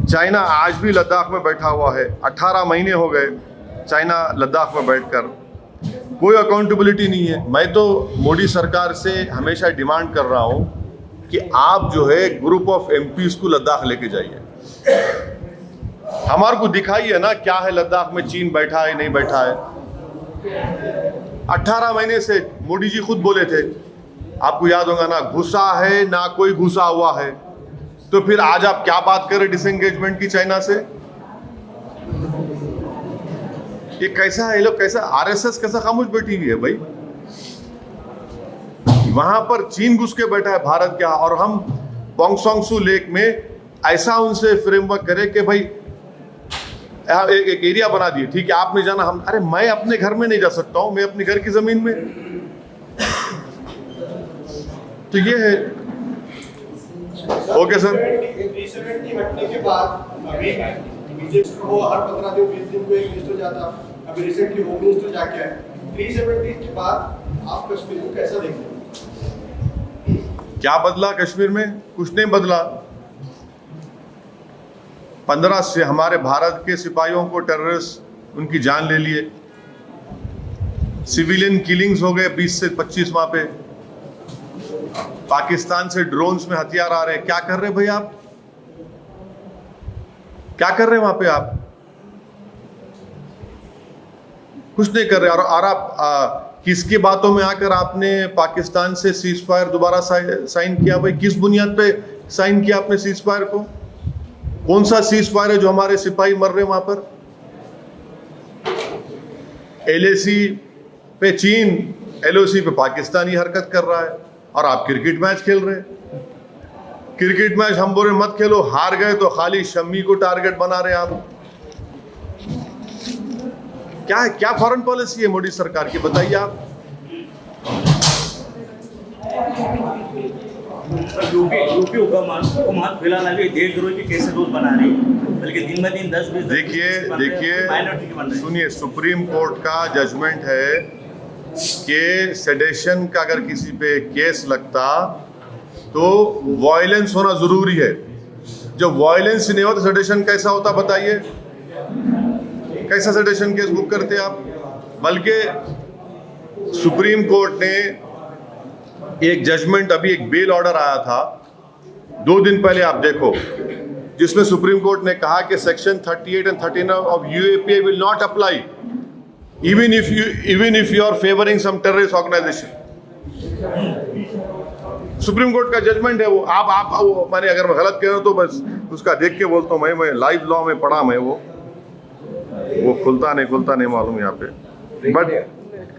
चाइना आज भी लद्दाख में बैठा हुआ है, 18 महीने हो गए चाइना लद्दाख में बैठकर, कोई अकाउंटेबिलिटी नहीं है। मैं तो मोदी सरकार से हमेशा डिमांड कर रहा हूँ कि आप जो है ग्रुप ऑफ एमपीज को लद्दाख लेके जाइए, हमारे को दिखाइए ना क्या है लद्दाख में, चीन बैठा है नहीं बैठा है। 18 महीने से मोदी जी खुद बोले थे, आपको याद होगा ना, घुसा है ना कोई घुसा हुआ है। तो फिर आज आप क्या बात करें डिसएंगेजमेंट की चाइना से? ये कैसा है, ये लोग कैसा, आरएसएस कैसा खामोश बैठी हुई है भाई? वहां पर चीन घुस के बैठा है भारत क्या, और हम पोंगसोंगसू लेक में ऐसा उनसे फ्रेमवर्क करें कि भाई एक एरिया बना दिए, ठीक है आप नहीं जाना, हम, अरे मैं अपने घर में नहीं जा सकता हूं, मैं अपने घर की जमीन में। तो ये है। Okay sir. 370 हटने के बाद अभी बीजेपी को हर 15 दिन 20 दिन को एक मिनिस्टर जाता, अभी रिसेंटली होम मिनिस्टर जाके आए। 370 के बाद आप कश्मीर को कैसा देखते हैं? क्या बदला कश्मीर में? कुछ नहीं बदला। 15 से हमारे भारत के सिपाहियों को टेररिस्ट उनकी जान ले लिए, सिविलियन किलिंग्स हो गए 20 से 25 वहां पे। पाकिस्तान से ड्रोन्स में हथियार आ रहे हैं, क्या कर रहे भाई आप? क्या कर रहे हैं वहां पे आप? कुछ नहीं कर रहे। और आप किसकी बातों में आकर आपने पाकिस्तान से सीज फायर दोबारा साइन किया भाई? किस बुनियाद पे साइन किया आपने सीज फायर को? कौन सा सीज फायर है जो हमारे सिपाही मर रहे वहां पर? एलएसी पे चीन, एलओसी पे पाकिस्तानी हरकत कर रहा है, और आप क्रिकेट मैच खेल रहे हैं। क्रिकेट मैच हम बोले मत खेलो, हार गए तो खाली शम्मी को टारगेट बना रहे आप। क्या है, क्या फॉरेन पॉलिसी है मोदी सरकार की, बताइए आप। यूपी हुकूमत फिलहाल अभी देशद्रोही के केसेस रोज बना रही है, बल्कि दिन ब दिन 10-20 देखिए सुनिए, सुप्रीम कोर्ट का जजमेंट है कि सेडेशन का अगर किसी पे केस लगता तो वायलेंस होना जरूरी है। जब वायलेंस नहीं हो तो सेडेशन कैसा होता बताइए? कैसा सेडेशन केस बुक करते आप? बल्कि सुप्रीम कोर्ट ने एक जजमेंट, अभी एक बेल ऑर्डर आया था 2 दिन पहले, आप देखो, जिसमें सुप्रीम कोर्ट ने कहा कि section 38 and 39 of UAPA will not apply even if you are favoring some terrorist organization। Supreme court का जजमेंट है वो। आप वो, मैंने अगर मैं गलत कह रहा हूं तो बस उसका देख के बोलता हूं, मैं लाइव लॉ में पढ़ा, मैं वो खुलता नहीं मालूम यहाँ पे, बट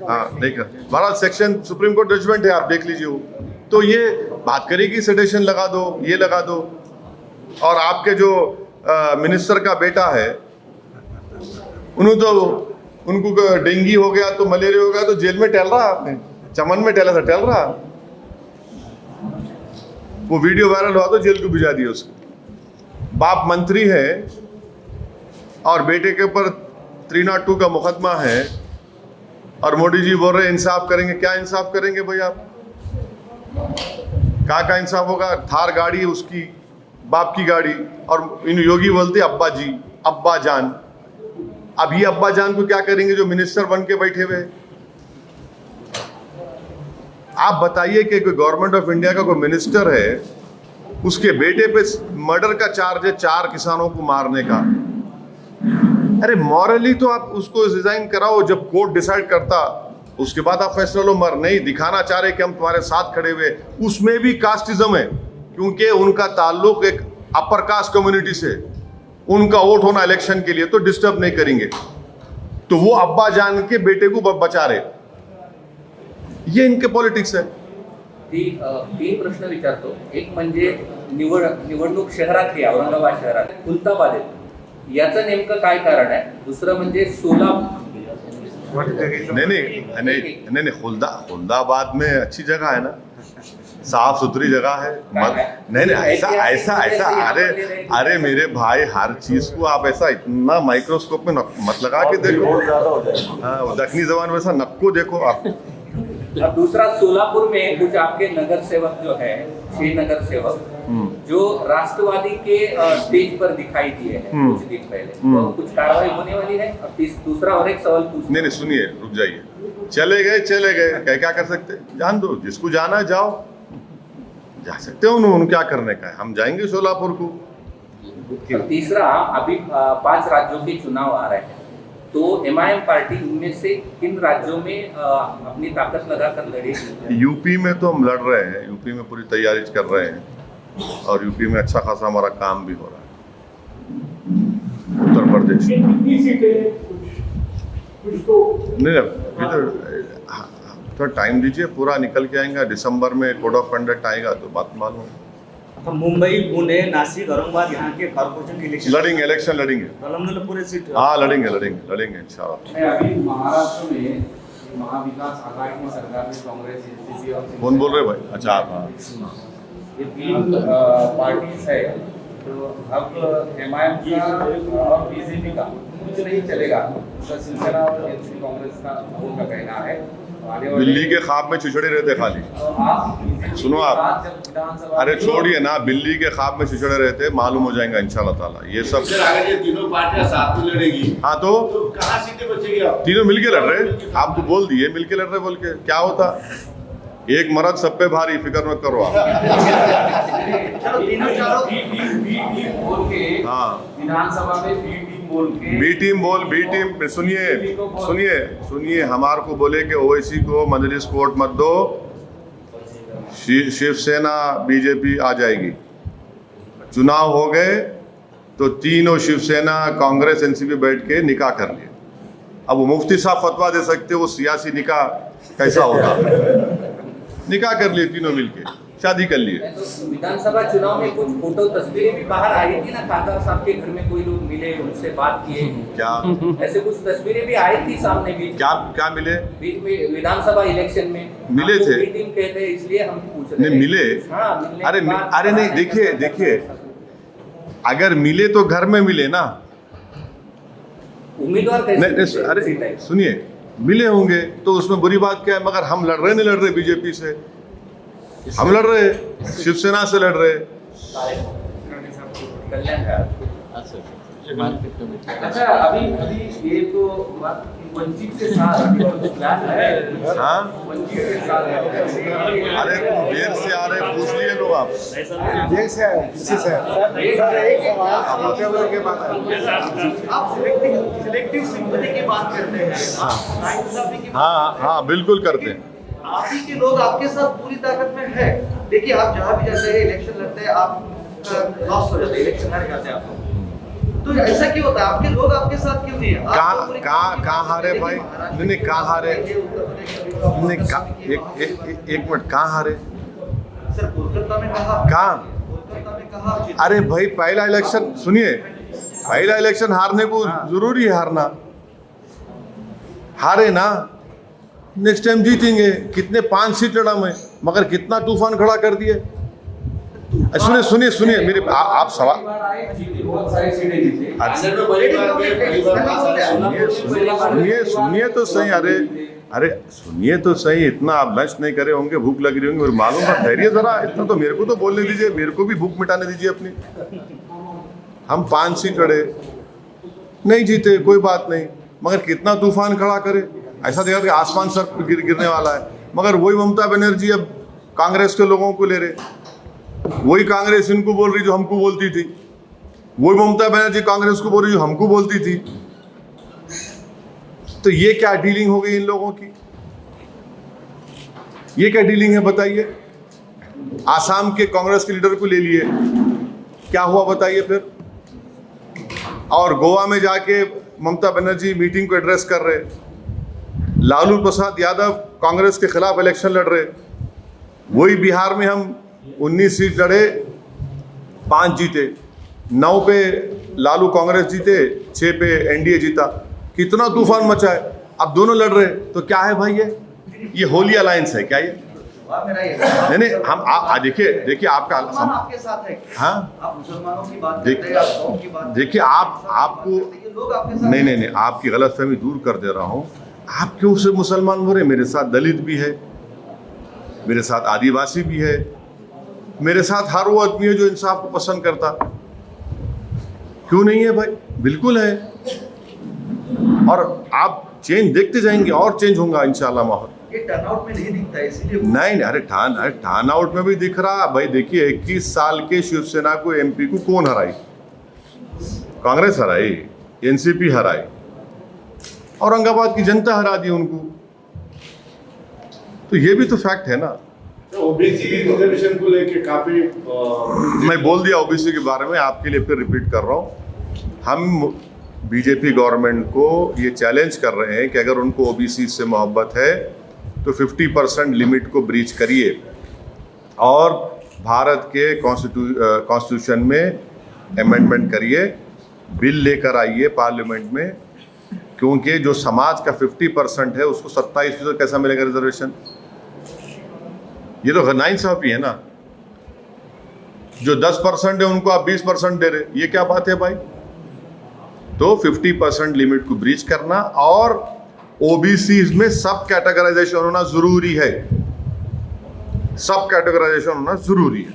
हाँ नहीं कर Bharat section supreme court judgment है, आप देख लीजिए वो। तो ये बात करेगी सेडेशन लगा दो, ये लगा दो। और आपके जो मिनिस्टर का बेटा है, उनको डेंगू हो गया तो मलेरिया हो गया तो जेल में टहल रहा, आपने चमन में टहला था, टहल रहा। वो वीडियो वायरल हुआ तो जेल को भिजा दिया उसको। बाप मंत्री है और बेटे के ऊपर 302 का मुकदमा है, और मोदी जी बोल रहे इंसाफ करेंगे। क्या इंसाफ करेंगे भाई आप? का इंसाफ होगा? थार गाड़ी उसकी, बाप की गाड़ी, और इन योगी बोलते अब्बा जी, अब्बा जान। अब ये अब्बा जान को क्या करेंगे जो मिनिस्टर बन के बैठे हुए? आप बताइए कि कोई गवर्नमेंट ऑफ इंडिया का कोई मिनिस्टर है, उसके बेटे पे मर्डर का चार्ज है, 4 किसानों को मारने का। अरे मॉरली तो आप उसको रिजाइन कराओ, जब कोर्ट डिसाइड करता उसके बाद आप फैसला लो। मर नहीं दिखाना चाह रहे कि हम तुम्हारे साथ खड़े हुए, उसमें भी कास्टिज्म है, क्योंकि उनका ताल्लुक एक अपर कास्ट कम्युनिटी से, उनका वोट होना इलेक्शन के लिए, तो डिस्टर्ब नहीं करेंगे। तो वो अब्बा जान के बेटे को बचा रहे, ये इनके पॉलिटिक्स है। तीन प्रश्न विचारतो। एक म्हणजे निवडणूक शहरातली, औरंगाबाद शहरात खुलताबाद आहे, याचं नेमकं काय कारण आहे? दुसरं म्हणजे नहीं खुलदाबाद में अच्छी जगह है ना, साफ सुथरी जगह है। नहीं ऐसा ऐसा ऐसा अरे मेरे भाई, हर चीज को आप ऐसा इतना माइक्रोस्कोप में मत लगा के देखो। हाँ, दक्षिणी जबान वैसा नक्को देखो आप। अब दूसरा, सोलापुर में कुछ आपके नगर सेवक जो है, 6 नगर सेवक जो राष्ट्रवादी के स्टेज पर दिखाई दिए हैं कुछ दिन पहले, तो कुछ कार्रवाई होने वाली है? अब दूसरा और एक सवाल पूछ। नहीं सुनिए, रुक जाइए। चले गए क्या कर सकते, जान दो, जिसको जाना जाओ, जा सकते हो। उन्होंने क्या करने का है, हम जाएंगे सोलापुर को। तीसरा, अभी 5 राज्यों के चुनाव आ रहे हैं, तो MIM पार्टी उनमें से किन राज्यों में अपनी ताकत लगाकर लड़ेगी? यूपी में तो हम लड़ रहे हैं, यूपी में पूरी तैयारी कर रहे हैं और यूपी में अच्छा खासा हमारा काम भी हो रहा है। उत्तर प्रदेश नहीं, थोड़ा टाइम दीजिए, पूरा निकल के आएगा। दिसंबर में कोड ऑफ कंडक्ट आएगा तो बात मालूम। तो मुंबई, पुणे, नासिक, औरंगाबाद यहाँ के कॉर्पोरेशन के इलेक्शन लड़ेंगे। पूरे सीट। हाँ, लड़ेंगे इंशाल्लाह। अभी महाराष्ट्र में महाविकास आघाड़ी की सरकार में कांग्रेस, एनसीपी और कौन बोल रहे भाई? अच्छा आप, ये 3 पार्टीज है, तो अब MIM का और बीजेपी का कुछ नहीं चलेगा। तो शिवसेना और एनसीपी कांग्रेस का उनका कहना है बिल्ली के ख्वाब में छिछड़े रहते खाली। सुनो आप, अरे छोड़िए ना, बिल्ली के ख्वाब में छिछड़े रहते, मालूम हो जाएगा इंशाल्लाह ताला ये सब। अगर ये तीनों पार्टियां साथ में लड़ेगी, हाँ तो कहाँ सीटें बचेगी? आप तीनों मिलके लड़ रहे, आप तो बोल दिए मिलके लड़ रहे बोल के, क्या होता? एक मर्द सब पे भारी, फिक्र मत करो आप। हाँ, विधानसभा में बी टीम सुनिए, हमारे को बोले कि ओवैसी को मजलिस कोर्ट मत दो, शिवसेना बीजेपी आ जाएगी। चुनाव हो गए तो तीनों शिवसेना कांग्रेस एनसीपी बैठ के निकाह कर लिए। अब वो मुफ्ती साहब फतवा दे सकते, वो सियासी निकाह कैसा होगा? निकाह कर लिए तीनों मिलके, शादी कर लिए। तो विधानसभा चुनाव में कुछ फोटो तस्वीरें भी बाहर आई थी ना, खादर साहब के घर में कोई लोग मिले, उनसे बात किए क्या? ऐसे कुछ तस्वीरें भी आई थी सामने भी। क्या मिले? बीच में विधानसभा इलेक्शन में मिले थे, मीटिंग कहते हैं, इसलिए हम पूछ रहे नहीं मिले। अरे नहीं, देखिए अगर मिले तो घर में मिले ना, उम्मीदवार कैसे? अरे सुनिए, मिले होंगे तो उसमें बुरी बात क्या है? मगर हम लड़ रहे बीजेपी से, हम लड़ रहे शिवसेना से लड़ रहे। अच्छा, अभी ये तो वंचित के साथ हाँ, अरे देर से आ रहे, पूछ लिए लोग आप। देर से आए, किसी से सिलेक्टिव सिंपैथी की बात करते हैं। हाँ बिल्कुल करते हैं। आप ही के लोग आपके साथ पूरी ताकत में है। देखिए, आप जहाँ भी जाते हैं, इलेक्शन लड़ते हैं, आप लॉस हो जाते हैं, इलेक्शन हार जाते हैं आप लोग। तो ऐसा क्यों होता है? आपके लोग आपके साथ क्यों नहीं है? कहाँ हारे भाई? नहीं कहाँ हारे? एक मिनट, कहाँ हारे? सर, कोलकाता में कहा। कहाँ? अरे भाई, पहला इलेक्शन सुनिए, पहला इलेक्शन हारने को जरूरी है हारना, हारे ना, नेक्स्ट टाइम जीतेंगे। कितने 5 सीट लड़ा मैं, मगर कितना तूफान खड़ा कर दिए। सुनिए मेरे आप सवाल सुनिए तो सही। अरे सुनिए तो सही, इतना आप लंच नहीं करे होंगे, भूख लग रही होंगी, और मालूम है, धैर्य जरा, इतना तो मेरे को तो बोलने दीजिए, मेरे को भी भूख मिटाने दीजिए अपनी। हम 5 सीट लड़े, नहीं जीते, कोई बात नहीं, मगर कितना तूफान खड़ा करे। ऐसा देखा कि आसमान सर गिरने वाला है, मगर वही ममता बनर्जी अब कांग्रेस के लोगों को ले रहे, वही कांग्रेस इनको बोल रही जो हमको बोलती थी, वही ममता बनर्जी कांग्रेस को बोल रही जो हमको बोलती थी। तो ये क्या डीलिंग हो गई इन लोगों की? ये क्या डीलिंग है बताइए? आसाम के कांग्रेस के लीडर को ले लिए, क्या हुआ बताइए फिर? और गोवा में जाके ममता बनर्जी मीटिंग को एड्रेस कर रहे, लालू प्रसाद यादव कांग्रेस के खिलाफ इलेक्शन लड़ रहे, वही बिहार में हम 19 सीट लड़े, 5 जीते, 9 पे लालू कांग्रेस जीते, 6 पे एनडीए जीता। कितना तूफान मचा है। अब दोनों लड़ रहे, तो क्या है भाई? ये होली अलायंस है क्या? ये सवाल मेरा ये नहीं हम देखिए आपका आपके साथ है। हाँ, आप मुसलमानों की बात करते हैं, आप कौम की बात देखिए आपको लोग आपके साथ नहीं आपकी गलतफहमी दूर कर दे रहा हूँ। आप क्यों से मुसलमान हो रहे? मेरे साथ दलित भी है, मेरे साथ आदिवासी भी है, मेरे साथ हर वो आदमी है जो इंसाफ को पसंद करता। क्यों नहीं है भाई? बिल्कुल है। और आप चेंज देखते जाएंगे और चेंज होगा इंशाल्लाह माहौल। ये टर्नआउट में नहीं दिखता है इसीलिए नहीं, अरे टर्न आउट में भी दिख रहा भाई। देखिए 21 साल के शिवसेना को एमपी को कौन हराई? कांग्रेस हराई, एनसीपी हराई, औरंगाबाद की जनता हरा दी उनको। तो ये भी तो फैक्ट है ना। ओबीसी रिजर्वेशन को लेके काफी मैं बोल दिया ओबीसी के बारे में, आपके लिए फिर रिपीट कर रहा हूँ। हम बीजेपी गवर्नमेंट को ये चैलेंज कर रहे हैं कि अगर उनको ओबीसी से मोहब्बत है तो 50% लिमिट को ब्रीच करिए और भारत के कॉन्स्टिट्यूशन में अमेंडमेंट करिए, बिल लेकर आइए पार्लियामेंट में। क्योंकि जो समाज का 50% है उसको 27% कैसा मिलेगा रिजर्वेशन? ये तो नाइंसाफी है ना। जो 10% है उनको आप 20% दे रहे, ये क्या बात है भाई? तो 50% लिमिट को ब्रीच करना और ओबीसी में सब कैटेगराइजेशन होना जरूरी है। सब कैटेगराइजेशन होना जरूरी है।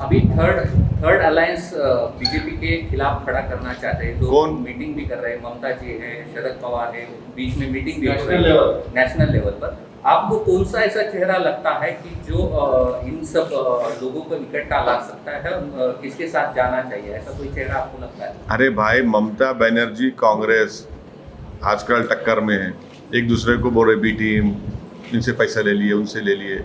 अभी थर्ड अलायंस बीजेपी के खिलाफ खड़ा करना चाहते हैं, तो कौन? मीटिंग भी कर रहे हैं। ममता जी हैं, शरद पवार है, बीच में मीटिंग भी हो रही है नेशनल लेवल पर। आपको कौन सा ऐसा चेहरा लगता है कि जो इन सब लोगों को इकट्ठा ला सकता है? किसके साथ जाना चाहिए, ऐसा कोई चेहरा आपको लगता है? अरे भाई, ममता बनर्जी कांग्रेस आजकल टक्कर में है, एक दूसरे को बोल रहे बी टीम, इनसे पैसा ले लिए, उनसे ले लिए।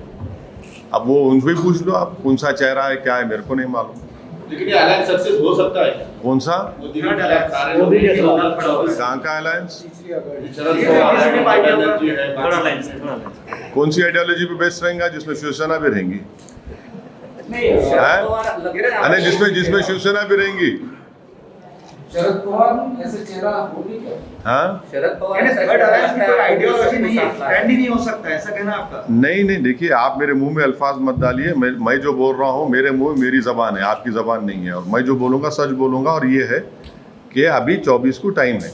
अब वो उनसे भी पूछ लो आप कौन सा चेहरा है, क्या है, मेरे को नहीं मालूम। लेकिन ये अलायंस सक्सेस हो सकता है। कौन सा? कहाँ का अलायंस? कौन सी आइडियोलॉजी पे बेस्ड रहेगा? जिसमें शिवसेना भी रहेंगी, अरे जिसमें शिवसेना भी रहेंगी। शरद पवार ऐसे चेहरा होगी क्या? हाँ, शरद पवार आइडियोलॉजी नहीं है, ट्रेंड ही नहीं हो सकता, ऐसा कहना आपका? नहीं, देखिए आप मेरे मुंह में अल्फाज मत डालिए। मैं जो बोल रहा हूँ मेरे मुंह में मेरी ज़बान है, आपकी ज़बान नहीं है। और मैं जो बोलूँगा सच बोलूँगा। और ये है कि अभी 24 को टाइम है।